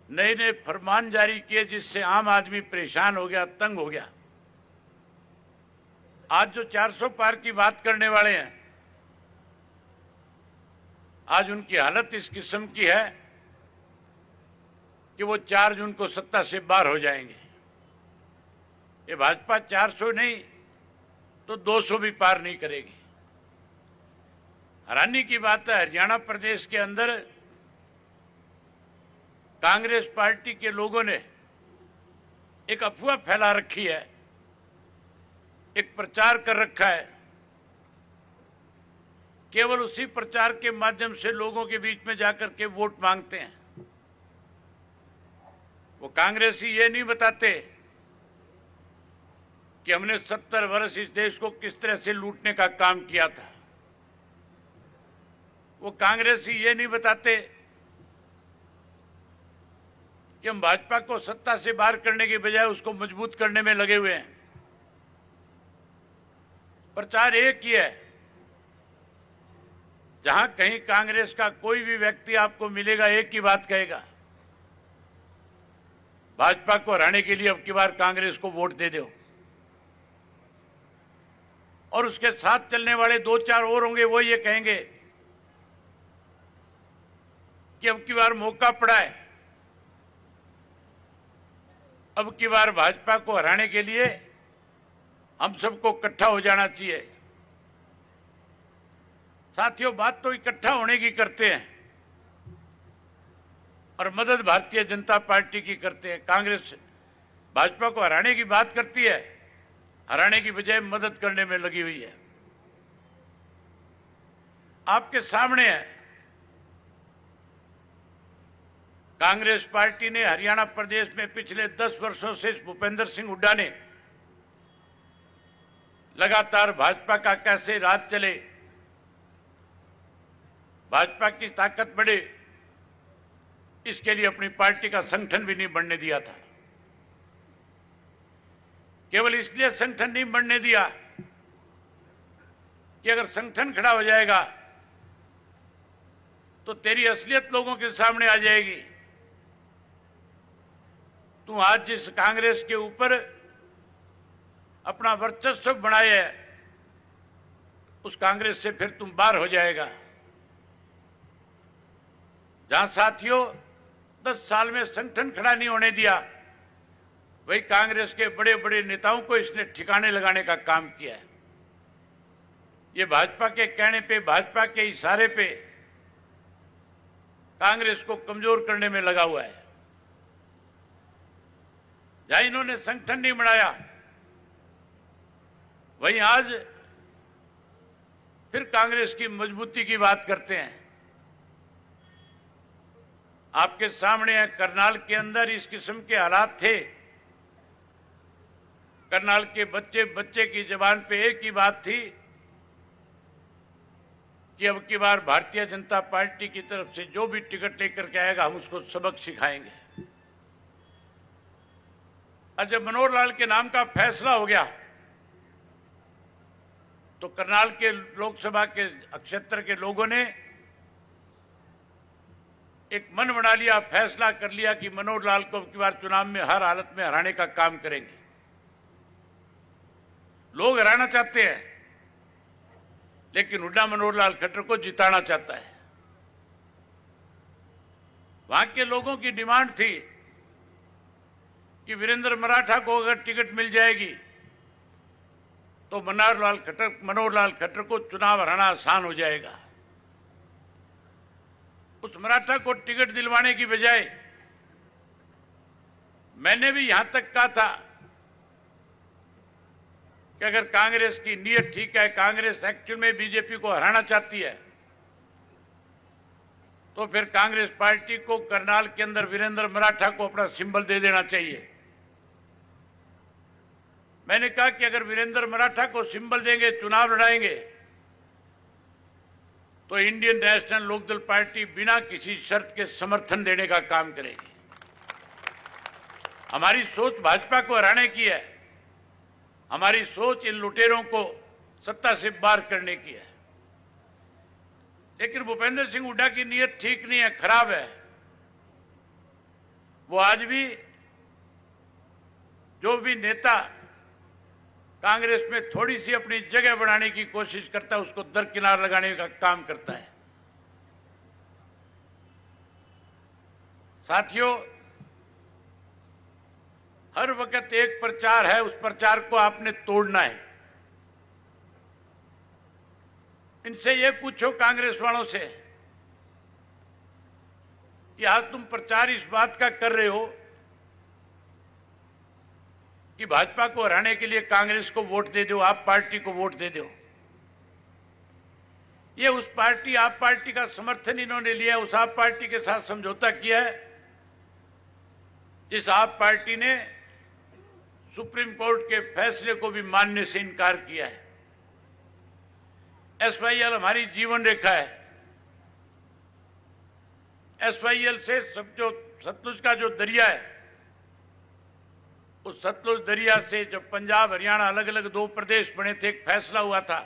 नए नए फरमान जारी किए, जिससे आम आदमी परेशान हो गया, तंग हो गया। आज जो 400 पार की बात करने वाले हैं, आज उनकी हालत इस किस्म की है कि वो 4 जून को सत्ता से बाहर हो जाएंगे। ये भाजपा 400 नहीं तो 200 भी पार नहीं करेगी। हैरानी की बात है, हरियाणा प्रदेश के अंदर कांग्रेस पार्टी के लोगों ने एक अफवाह फैला रखी है, एक प्रचार कर रखा है। केवल उसी प्रचार के माध्यम से लोगों के बीच में जाकर के वोट मांगते हैं। वो कांग्रेसी ये नहीं बताते कि हमने 70 वर्ष इस देश को किस तरह से लूटने का काम किया था। वो कांग्रेसी ये नहीं बताते कि हम भाजपा को सत्ता से बाहर करने की बजाय उसको मजबूत करने में लगे हुए हैं। प्रचार एक ही है। जहां कहीं कांग्रेस का कोई भी व्यक्ति आपको मिलेगा, एक ही बात कहेगा, भाजपा को हराने के लिए अब की बार कांग्रेस को वोट दे दो। और उसके साथ चलने वाले 2-4 और होंगे, वो ये कहेंगे कि अब की बार मौका पड़ा है, अब की बार भाजपा को हराने के लिए हम सबको इकट्ठा हो जाना चाहिए। साथियों, बात तो इकट्ठा होने की करते हैं और मदद भारतीय जनता पार्टी की करते हैं। कांग्रेस भाजपा को हराने की बात करती है, हराने की बजाय मदद करने में लगी हुई है। आपके सामने है, कांग्रेस पार्टी ने हरियाणा प्रदेश में पिछले 10 वर्षों से भूपेंद्र सिंह हुड्डा ने लगातार भाजपा का कैसे राज चले, भाजपा की ताकत बढ़े, इसके लिए अपनी पार्टी का संगठन भी नहीं बढ़ने दिया था। केवल इसलिए संगठन नहीं बढ़ने दिया कि अगर संगठन खड़ा हो जाएगा तो तेरी असलियत लोगों के सामने आ जाएगी। तू आज जिस कांग्रेस के ऊपर अपना वर्चस्व बनाए है, उस कांग्रेस से फिर तुम बाहर हो जाएगा। जहां साथियों 10 साल में संगठन खड़ा नहीं होने दिया, वही कांग्रेस के बड़े बड़े नेताओं को इसने ठिकाने लगाने का काम किया है। ये भाजपा के कहने पे, भाजपा के इशारे पे कांग्रेस को कमजोर करने में लगा हुआ है। जहां इन्होंने संगठन नहीं बनाया, वहीं आज फिर कांग्रेस की मजबूती की बात करते हैं। आपके सामने है, करनाल के अंदर इस किस्म के हालात थे। करनाल के बच्चे बच्चे की जबान पे एक ही बात थी कि अब की बार भारतीय जनता पार्टी की तरफ से जो भी टिकट लेकर के आएगा, हम उसको सबक सिखाएंगे। और जब मनोहर लाल के नाम का फैसला हो गया तो करनाल के लोकसभा के क्षेत्र के लोगों ने एक मन बना लिया, फैसला कर लिया कि मनोहर लाल को अब की बार चुनाव में हर हालत में हराने का काम करेंगे। लोग हराना चाहते हैं, लेकिन हुड्डा मनोहर लाल खट्टर को जिताना चाहता है। वहां के लोगों की डिमांड थी कि वीरेंद्र मराठा को अगर टिकट मिल जाएगी तो मनोहर लाल खट्टर को चुनाव हराना आसान हो जाएगा। उस मराठा को टिकट दिलवाने की बजाय मैंने भी यहां तक कहा था कि अगर कांग्रेस की नीयत ठीक है, कांग्रेस एक्चुअल में बीजेपी को हराना चाहती है, तो फिर कांग्रेस पार्टी को करनाल के अंदर वीरेंद्र मराठा को अपना सिंबल दे देना चाहिए। मैंने कहा कि अगर वीरेंद्र मराठा को सिंबल देंगे, चुनाव लड़ाएंगे, तो इंडियन नेशनल लोकदल पार्टी बिना किसी शर्त के समर्थन देने का काम करेगी। हमारी सोच भाजपा को हराने की है, हमारी सोच इन लुटेरों को सत्ता से बाहर करने की है। लेकिन भूपेंद्र सिंह हुड्डा की नीयत ठीक नहीं है, खराब है। वो आज भी जो भी नेता कांग्रेस में थोड़ी सी अपनी जगह बनाने की कोशिश करता है, उसको दरकिनार लगाने का काम करता है। साथियों, हर वक्त एक प्रचार है, उस प्रचार को आपने तोड़ना है। इनसे ये पूछो कांग्रेस वालों से कि आज तुम प्रचार इस बात का कर रहे हो कि भाजपा को हराने के लिए कांग्रेस को वोट दे दो, आप पार्टी को वोट दे दो। ये उस पार्टी, आप पार्टी का समर्थन इन्होंने लिया, उस आप पार्टी के साथ समझौता किया है जिस आप पार्टी ने सुप्रीम कोर्ट के फैसले को भी मानने से इनकार किया है। एसवाईएल हमारी जीवन रेखा है। एसवाईएल से सब जो सतलुज का जो दरिया है, उस सतलुज दरिया से जब पंजाब हरियाणा अलग अलग दो प्रदेश बने थे, एक फैसला हुआ था।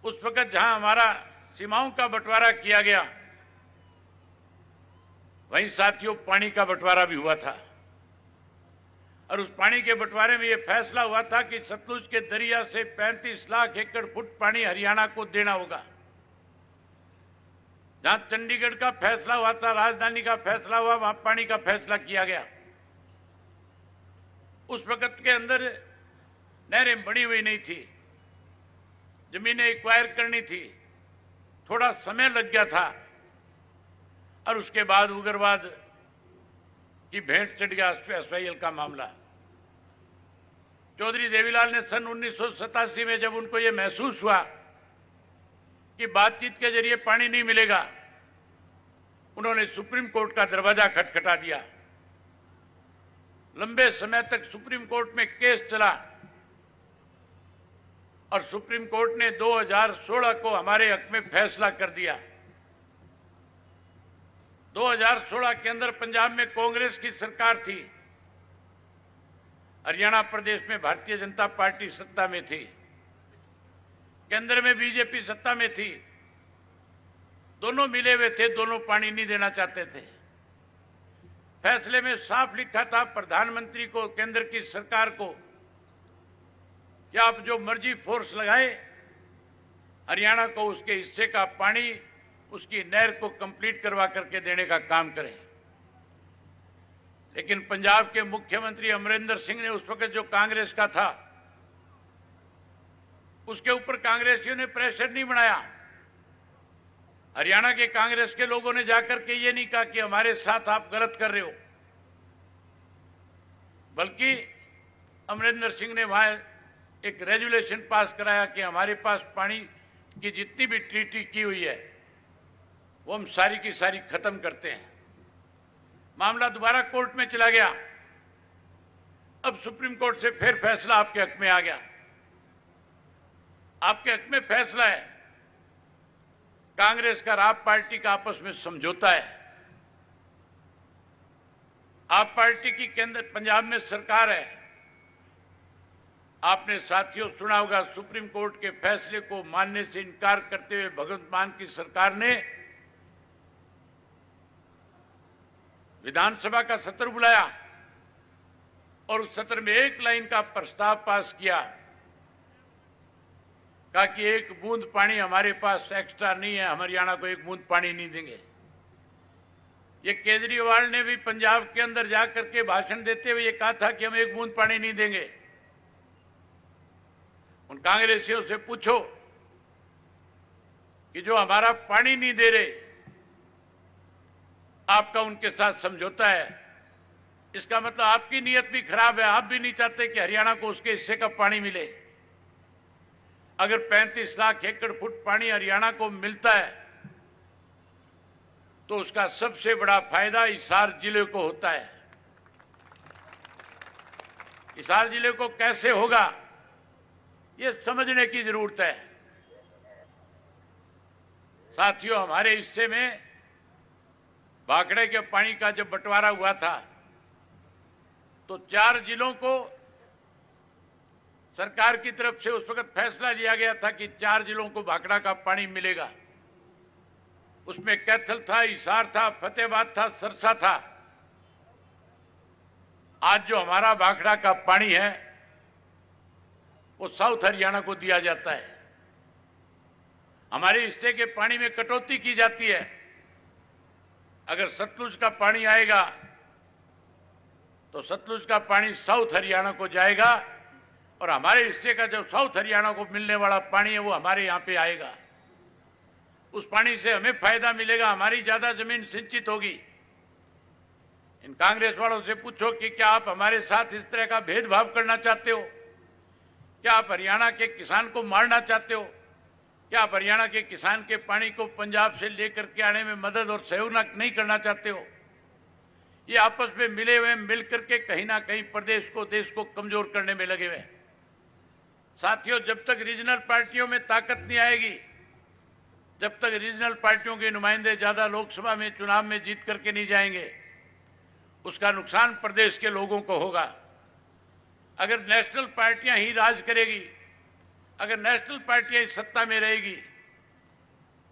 उस वक्त जहां हमारा सीमाओं का बंटवारा किया गया, वहीं साथियों पानी का बंटवारा भी हुआ था। और उस पानी के बंटवारे में यह फैसला हुआ था कि सतलुज के दरिया से 35 लाख एकड़ फुट पानी हरियाणा को देना होगा। जहां चंडीगढ़ का फैसला हुआ था, राजधानी का फैसला हुआ, वहां पानी का फैसला किया गया। उस वक्त के अंदर नहरें बनी हुई नहीं थी, जमीनें एक्वायर करनी थी, थोड़ा समय लग गया था। और उसके बाद उग्रवाद की भेंट चढ़ गया एसवाईएल का मामला। चौधरी देवीलाल ने सन 1987 में जब उनको यह महसूस हुआ कि बातचीत के जरिए पानी नहीं मिलेगा, उन्होंने सुप्रीम कोर्ट का दरवाजा खटखटा दिया। लंबे समय तक सुप्रीम कोर्ट में केस चला और सुप्रीम कोर्ट ने 2016 को हमारे हक में फैसला कर दिया। 2016 के अंदर पंजाब में कांग्रेस की सरकार थी, हरियाणा प्रदेश में भारतीय जनता पार्टी सत्ता में थी, केंद्र में बीजेपी सत्ता में थी। दोनों मिले हुए थे, दोनों पानी नहीं देना चाहते थे। फैसले में साफ लिखा था प्रधानमंत्री को, केंद्र की सरकार को, कि आप जो मर्जी फोर्स लगाए, हरियाणा को उसके हिस्से का पानी, उसकी नहर को कंप्लीट करवा करके देने का काम करें। लेकिन पंजाब के मुख्यमंत्री अमरिंदर सिंह ने उस वक्त जो कांग्रेस का था, उसके ऊपर कांग्रेसियों ने प्रेशर नहीं बनाया। हरियाणा के कांग्रेस के लोगों ने जाकर के ये नहीं कहा कि हमारे साथ आप गलत कर रहे हो, बल्कि अमरिंदर सिंह ने वहां एक रेजुलेशन पास कराया कि हमारे पास पानी की जितनी भी ट्रीटी की हुई है वो हम सारी की सारी खत्म करते हैं। मामला दोबारा कोर्ट में चला गया। अब सुप्रीम कोर्ट से फिर फैसला आपके हक में आ गया। आपके हक में फैसला है, कांग्रेस का आप पार्टी का आपस में समझौता है। आप पार्टी की केंद्र पंजाब में सरकार है। आपने साथियों सुना होगा, सुप्रीम कोर्ट के फैसले को मानने से इनकार करते हुए भगवंत मान की सरकार ने विधानसभा का सत्र बुलाया और उस सत्र में एक लाइन का प्रस्ताव पास किया, कहा कि एक बूंद पानी हमारे पास एक्स्ट्रा नहीं है, हम हरियाणा को एक बूंद पानी नहीं देंगे। ये केजरीवाल ने भी पंजाब के अंदर जाकर के भाषण देते हुए ये कहा था कि हम एक बूंद पानी नहीं देंगे। उन कांग्रेसियों से पूछो कि जो हमारा पानी नहीं दे रहे, आपका उनके साथ समझौता है, इसका मतलब आपकी नीयत भी खराब है। आप भी नहीं चाहते कि हरियाणा को उसके हिस्से का पानी मिले। अगर 35 लाख एकड़ फुट पानी हरियाणा को मिलता है तो उसका सबसे बड़ा फायदा हिसार जिले को होता है। हिसार जिले को कैसे होगा, ये समझने की जरूरत है। साथियों, हमारे हिस्से में भाखड़े के पानी का जब बंटवारा हुआ था तो 4 जिलों को सरकार की तरफ से उस वक्त फैसला लिया गया था कि 4 जिलों को भाखड़ा का पानी मिलेगा। उसमें कैथल था, हिसार था, फतेहाबाद था, सरसा था। आज जो हमारा भाखड़ा का पानी है वो साउथ हरियाणा को दिया जाता है। हमारे हिस्से के पानी में कटौती की जाती है। अगर सतलुज का पानी आएगा तो सतलुज का पानी साउथ हरियाणा को जाएगा और हमारे हिस्से का जो साउथ हरियाणा को मिलने वाला पानी है वो हमारे यहां पे आएगा। उस पानी से हमें फायदा मिलेगा, हमारी ज्यादा जमीन सिंचित होगी। इन कांग्रेस वालों से पूछो कि क्या आप हमारे साथ इस तरह का भेदभाव करना चाहते हो? क्या आप हरियाणा के किसान को मारना चाहते हो? क्या आप हरियाणा के किसान के पानी को पंजाब से लेकर के आने में मदद और सहयोग नहीं करना चाहते हो? ये आपस में मिले हुए मिलकर के कहीं ना कहीं प्रदेश को, देश को कमजोर करने में लगे हुए। साथियों, जब तक रीजनल पार्टियों में ताकत नहीं आएगी, जब तक रीजनल पार्टियों के नुमाइंदे ज्यादा लोकसभा में चुनाव में जीत करके नहीं जाएंगे, उसका नुकसान प्रदेश के लोगों को होगा। अगर नेशनल पार्टियां ही राज करेगी, अगर नेशनल पार्टियां सत्ता में रहेगी,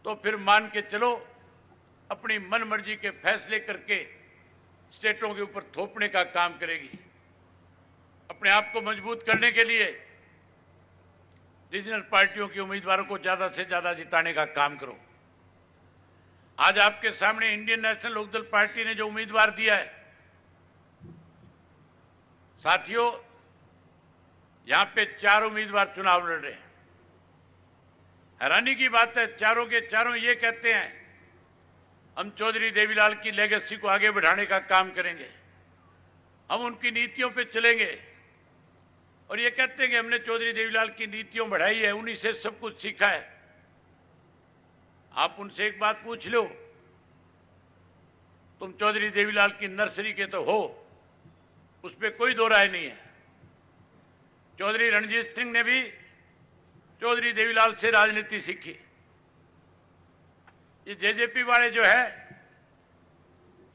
तो फिर मान के चलो अपनी मनमर्जी के फैसले करके स्टेटों के ऊपर थोपने का काम करेगी। अपने आप को मजबूत करने के लिए रीजनल पार्टियों के उम्मीदवारों को ज्यादा से ज्यादा जिताने का काम करो। आज आपके सामने इंडियन नेशनल लोकदल पार्टी ने जो उम्मीदवार दिया है, साथियों, यहां पे 4 उम्मीदवार चुनाव लड़ रहे हैं। हैरानी की बात है, चारों के चारों ये कहते हैं हम चौधरी देवीलाल की लेगेसी को आगे बढ़ाने का काम करेंगे, हम उनकी नीतियों पे चलेंगे, और ये कहते हैं कि हमने चौधरी देवीलाल की नीतियों बढ़ाई है, उन्हीं से सब कुछ सीखा है। आप उनसे एक बात पूछ लो, तुम चौधरी देवीलाल की नर्सरी के तो हो, उस पर कोई दो राय नहीं है। चौधरी रणजीत सिंह ने भी चौधरी देवीलाल से राजनीति सीखी। ये जेजेपी वाले जो है,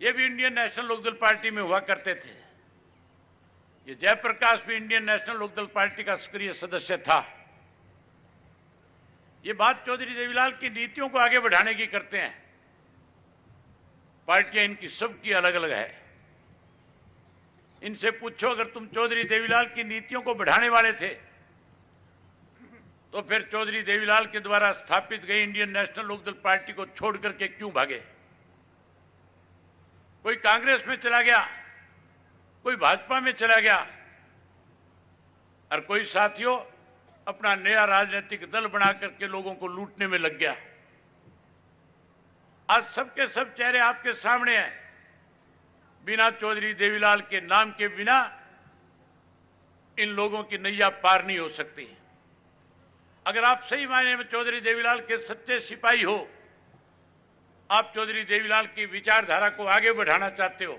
ये भी इंडियन नेशनल लोकदल पार्टी में हुआ करते थे। ये जयप्रकाश भी इंडियन नेशनल लोकदल पार्टी का सक्रिय सदस्य था। ये बात चौधरी देवीलाल की नीतियों को आगे बढ़ाने की करते हैं। पार्टियां इनकी सबकी अलग अलग है। इनसे पूछो, अगर तुम चौधरी देवीलाल की नीतियों को बढ़ाने वाले थे, तो फिर चौधरी देवीलाल के द्वारा स्थापित गई इंडियन नेशनल लोकदल पार्टी को छोड़ करके क्यों भागे? कोई कांग्रेस में चला गया, कोई भाजपा में चला गया, और कोई साथियों अपना नया राजनीतिक दल बना करके लोगों को लूटने में लग गया। आज सबके सब चेहरे आपके सामने हैं। बिना चौधरी देवीलाल के नाम के बिना इन लोगों की नैया पार नहीं हो सकती। अगर आप सही मायने में चौधरी देवीलाल के सच्चे सिपाही हो, आप चौधरी देवीलाल की विचारधारा को आगे बढ़ाना चाहते हो,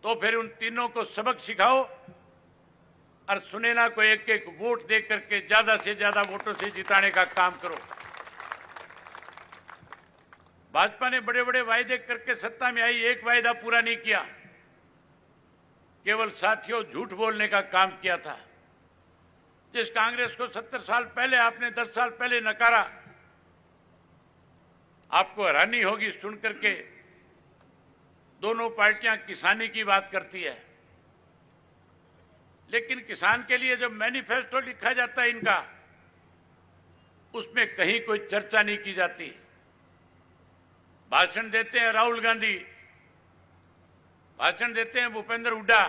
तो फिर उन तीनों को सबक सिखाओ और सुनैना को एक एक वोट दे करके ज्यादा से ज्यादा वोटों से जिताने का काम करो। भाजपा ने बड़े बड़े वायदे करके सत्ता में आई, एक वायदा पूरा नहीं किया, केवल साथियों झूठ बोलने का काम किया था। जिस कांग्रेस को 70 साल पहले आपने 10 साल पहले नकारा, आपको हैरानी होगी सुन करके, दोनों पार्टियां किसानी की बात करती है, लेकिन किसान के लिए जब मैनिफेस्टो लिखा जाता है इनका, उसमें कहीं कोई चर्चा नहीं की जाती। भाषण देते हैं राहुल गांधी, भाषण देते हैं भूपेंद्र हुड्डा,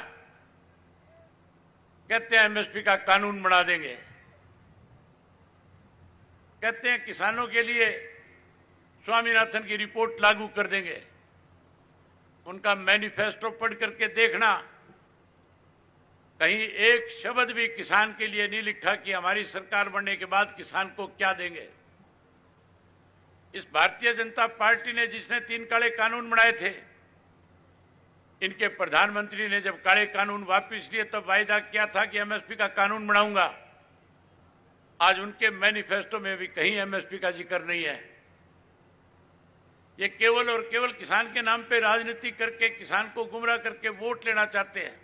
कहते हैं एमएसपी का कानून बना देंगे, कहते हैं किसानों के लिए स्वामीनाथन की रिपोर्ट लागू कर देंगे। उनका मैनिफेस्टो पढ़ करके देखना, कहीं एक शब्द भी किसान के लिए नहीं लिखा कि हमारी सरकार बनने के बाद किसान को क्या देंगे। इस भारतीय जनता पार्टी ने जिसने 3 काले कानून बनाए थे, इनके प्रधानमंत्री ने जब काले कानून वापस लिए तब वायदा किया था कि एमएसपी का कानून बनाऊंगा। आज उनके मैनिफेस्टो में भी कहीं एमएसपी का जिक्र नहीं है। ये केवल और केवल किसान के नाम पे राजनीति करके किसान को गुमराह करके वोट लेना चाहते हैं।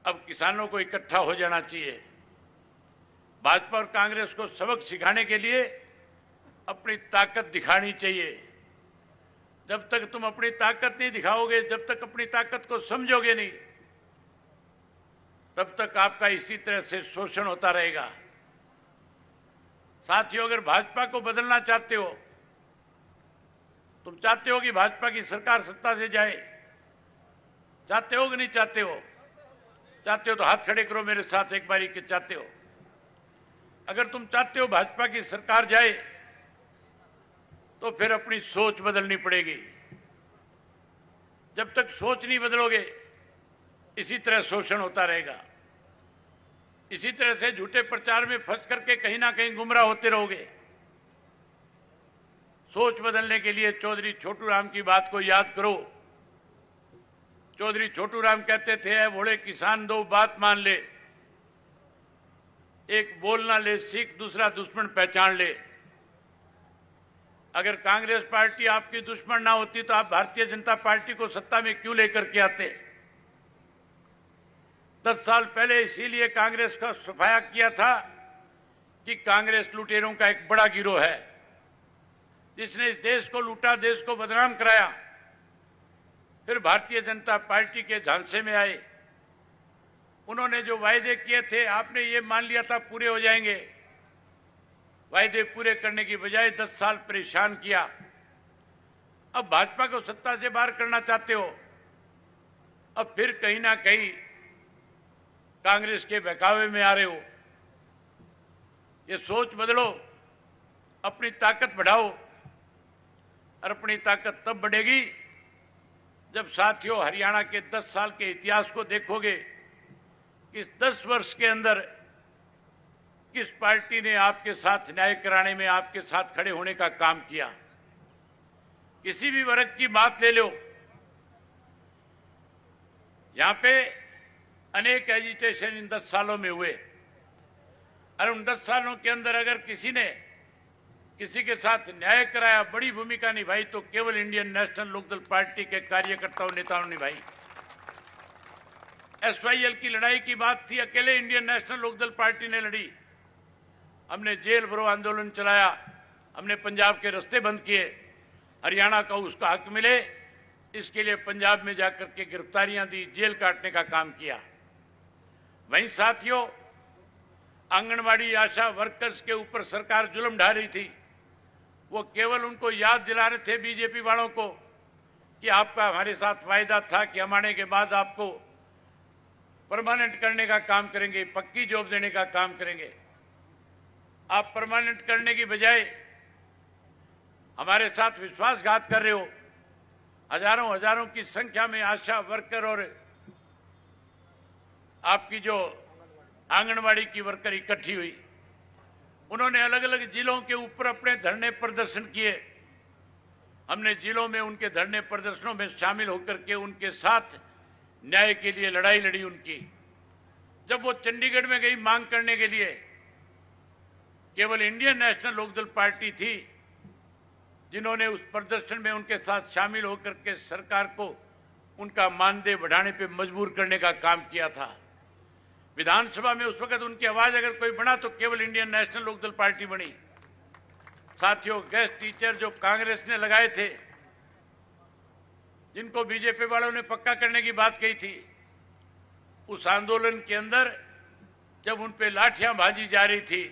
अब किसानों को इकट्ठा हो जाना चाहिए। भाजपा और कांग्रेस को सबक सिखाने के लिए अपनी ताकत दिखानी चाहिए। जब तक तुम अपनी ताकत नहीं दिखाओगे, जब तक अपनी ताकत को समझोगे नहीं, तब तक आपका इसी तरह से शोषण होता रहेगा। साथियों, अगर भाजपा को बदलना चाहते हो, तुम चाहते हो कि भाजपा की सरकार सत्ता से जाए, चाहते हो कि नहीं चाहते हो? चाहते हो तो हाथ खड़े करो मेरे साथ एक बारी कि चाहते हो। अगर तुम चाहते हो भाजपा की सरकार जाए, तो फिर अपनी सोच बदलनी पड़ेगी। जब तक सोच नहीं बदलोगे, इसी तरह शोषण होता रहेगा। इसी तरह से झूठे प्रचार में फंस करके कहीं ना कहीं गुमराह होते रहोगे। सोच बदलने के लिए चौधरी छोटू राम की बात को याद करो। चौधरी छोटू राम कहते थे, भोले किसान दो बात मान ले, एक बोलना ले सीख, दूसरा दुश्मन पहचान ले। अगर कांग्रेस पार्टी आपकी दुश्मन ना होती तो आप भारतीय जनता पार्टी को सत्ता में क्यों लेकर के आते? 10 साल पहले इसीलिए कांग्रेस का सफाया किया था कि कांग्रेस लुटेरों का एक बड़ा गिरोह है, जिसने इस देश को लूटा, देश को बदनाम कराया। फिर भारतीय जनता पार्टी के झांसे में आए। उन्होंने जो वायदे किए थे, आपने ये मान लिया था पूरे हो जाएंगे। वायदे पूरे करने की बजाय 10 साल परेशान किया। अब भाजपा को सत्ता से बाहर करना चाहते हो। अब फिर कहीं ना कहीं कांग्रेस के बहकावे में आ रहे हो। ये सोच बदलो, अपनी ताकत बढ़ाओ। और अपनी ताकत तब बढ़ेगी जब साथियों हरियाणा के 10 साल के इतिहास को देखोगे। इस 10 वर्ष के अंदर किस पार्टी ने आपके साथ न्याय कराने में आपके साथ खड़े होने का काम किया? किसी भी वर्ग की बात ले लो, यहां पे अनेक एजिटेशन इन 10 सालों में हुए। और उन 10 सालों के अंदर अगर किसी ने किसी के साथ न्याय कराया, बड़ी भूमिका निभाई, तो केवल इंडियन नेशनल लोकदल पार्टी के कार्यकर्ताओं नेताओं ने निभाई। एसवाईएल की लड़ाई की बात थी, अकेले इंडियन नेशनल लोकदल पार्टी ने लड़ी। हमने जेल भरो आंदोलन चलाया, हमने पंजाब के रास्ते बंद किए, हरियाणा का उसका हक मिले इसके लिए पंजाब में जाकर के गिरफ्तारियां दी, जेल काटने का काम किया। वहीं साथियों आंगनवाड़ी आशा वर्कर्स के ऊपर सरकार जुल्म ढा रही थी। वो केवल उनको याद दिला रहे थे बीजेपी वालों को कि आपका हमारे साथ वायदा था कि हम आने के बाद आपको परमानेंट करने का काम करेंगे, पक्की जॉब देने का काम करेंगे। आप परमानेंट करने की बजाय हमारे साथ विश्वासघात कर रहे हो। हजारों हजारों की संख्या में आशा वर्कर और आपकी जो आंगनवाड़ी की वर्कर इकट्ठी हुई। उन्होंने अलग अलग जिलों के ऊपर अपने धरने प्रदर्शन किए। हमने जिलों में उनके धरने प्रदर्शनों में शामिल होकर के उनके साथ न्याय के लिए लड़ाई लड़ी उनकी। जब वो चंडीगढ़ में गई मांग करने के लिए, केवल इंडियन नेशनल लोकदल पार्टी थी जिन्होंने उस प्रदर्शन में उनके साथ शामिल होकर के सरकार को उनका मानदेय बढ़ाने पे मजबूर करने का काम किया था। विधानसभा में उस वक्त उनकी आवाज अगर कोई बना तो केवल इंडियन नेशनल लोकदल पार्टी बनी। साथियों गेस्ट टीचर जो कांग्रेस ने लगाए थे, जिनको बीजेपी वालों ने पक्का करने की बात कही थी, उस आंदोलन के अंदर जब उन पे लाठियां भाजी जा रही थी,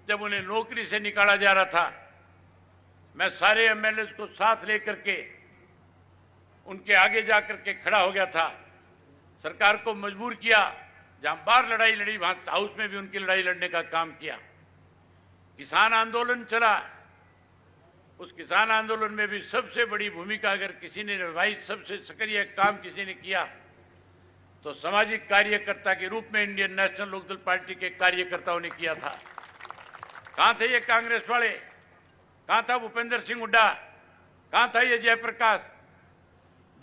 जब उन्हें नौकरी से निकाला जा रहा था, मैं सारे एमएलए को साथ लेकर के उनके आगे जाकर के खड़ा हो गया था। सरकार को मजबूर किया, जहां बाहर लड़ाई लड़ी वहां हाउस में भी उनकी लड़ाई लड़ने का काम किया। किसान आंदोलन चला, उस किसान आंदोलन में भी सबसे बड़ी भूमिका अगर किसी ने निभाई, सबसे सक्रिय काम किसी ने किया तो सामाजिक कार्यकर्ता के रूप में इंडियन नेशनल लोकदल पार्टी के कार्यकर्ताओं ने किया था। कहां थे ये कांग्रेस वाले? कहां था भूपेंद्र सिंह हुड्डा? कहां था ये जयप्रकाश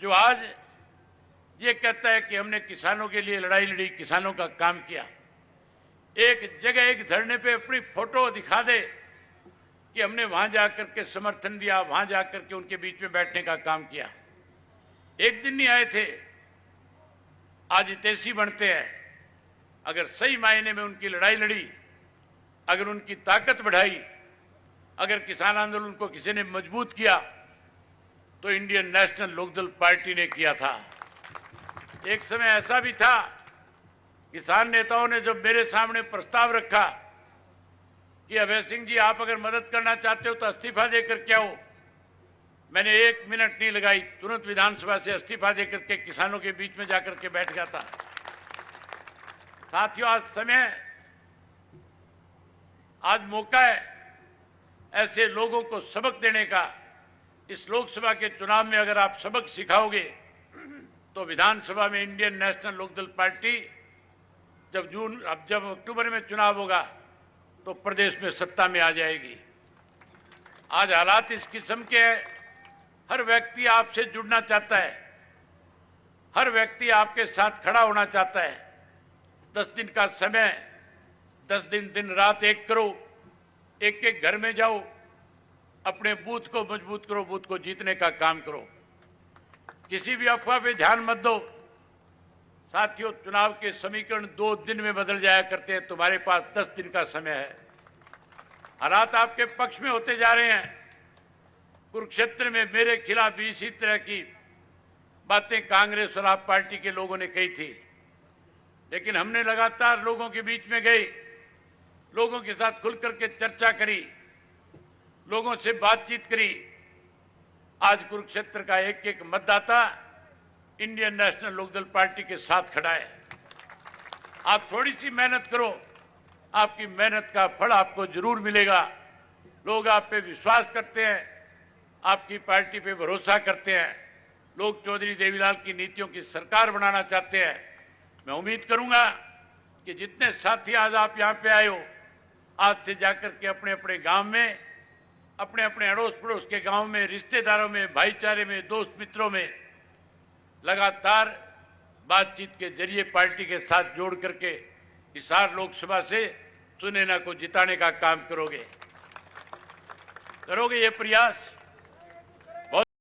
जो आज ये कहता है कि हमने किसानों के लिए लड़ाई लड़ी, किसानों का काम किया? एक जगह एक धरने पे अपनी फोटो दिखा दे कि हमने वहां जाकर के समर्थन दिया, वहां जाकर के उनके बीच में बैठने का काम किया। एक दिन नहीं आए थे, आज हितैषी बनते हैं। अगर सही मायने में उनकी लड़ाई लड़ी, अगर उनकी ताकत बढ़ाई, अगर किसान आंदोलन को किसी ने मजबूत किया तो इंडियन नेशनल लोकदल पार्टी ने किया था। एक समय ऐसा भी था, किसान नेताओं ने जब मेरे सामने प्रस्ताव रखा कि अभय सिंह जी आप अगर मदद करना चाहते हो तो इस्तीफा देकर क्या हो, मैंने 1 मिनट नहीं लगाई, तुरंत विधानसभा से इस्तीफा देकर के किसानों के बीच में जाकर के बैठ गया था। साथियों आज मौका है ऐसे लोगों को सबक देने का। इस लोकसभा के चुनाव में अगर आप सबक सिखाओगे तो विधानसभा में इंडियन नेशनल लोकदल पार्टी जब अक्टूबर में चुनाव होगा तो प्रदेश में सत्ता में आ जाएगी। आज हालात इस किस्म के हैं, हर व्यक्ति आपसे जुड़ना चाहता है, हर व्यक्ति आपके साथ खड़ा होना चाहता है। 10 दिन का समय 10 दिन दिन रात एक करो, एक एक घर में जाओ, अपने बूथ को मजबूत करो, बूथ को जीतने का काम करो। किसी भी अफवाह पे ध्यान मत दो। साथियों, चुनाव के समीकरण 2 दिन में बदल जाया करते हैं, तुम्हारे पास 10 दिन का समय है। हालात आपके पक्ष में होते जा रहे हैं। कुरुक्षेत्र में मेरे खिलाफ भी इसी तरह की बातें कांग्रेस और आप पार्टी के लोगों ने कही थी, लेकिन हमने लगातार लोगों के बीच में गए, लोगों के साथ खुल करके चर्चा करी, लोगों से बातचीत करी। आज कुरुक्षेत्र का एक एक मतदाता इंडियन नेशनल लोकदल पार्टी के साथ खड़ा है। आप थोड़ी सी मेहनत करो, आपकी मेहनत का फल आपको जरूर मिलेगा। लोग आप पे विश्वास करते हैं, आपकी पार्टी पे भरोसा करते हैं। लोग चौधरी देवीलाल की नीतियों की सरकार बनाना चाहते हैं। मैं उम्मीद करूंगा कि जितने साथी आज आप यहां पे आए हो, आज से जाकर के अपने अपने गांव में, अपने अपने अड़ोस पड़ोस के गांव में, रिश्तेदारों में, भाईचारे में, दोस्त मित्रों में लगातार बातचीत के जरिए पार्टी के साथ जोड़ करके हिसार लोकसभा से सुनैना को जिताने का काम करोगे ये प्रयास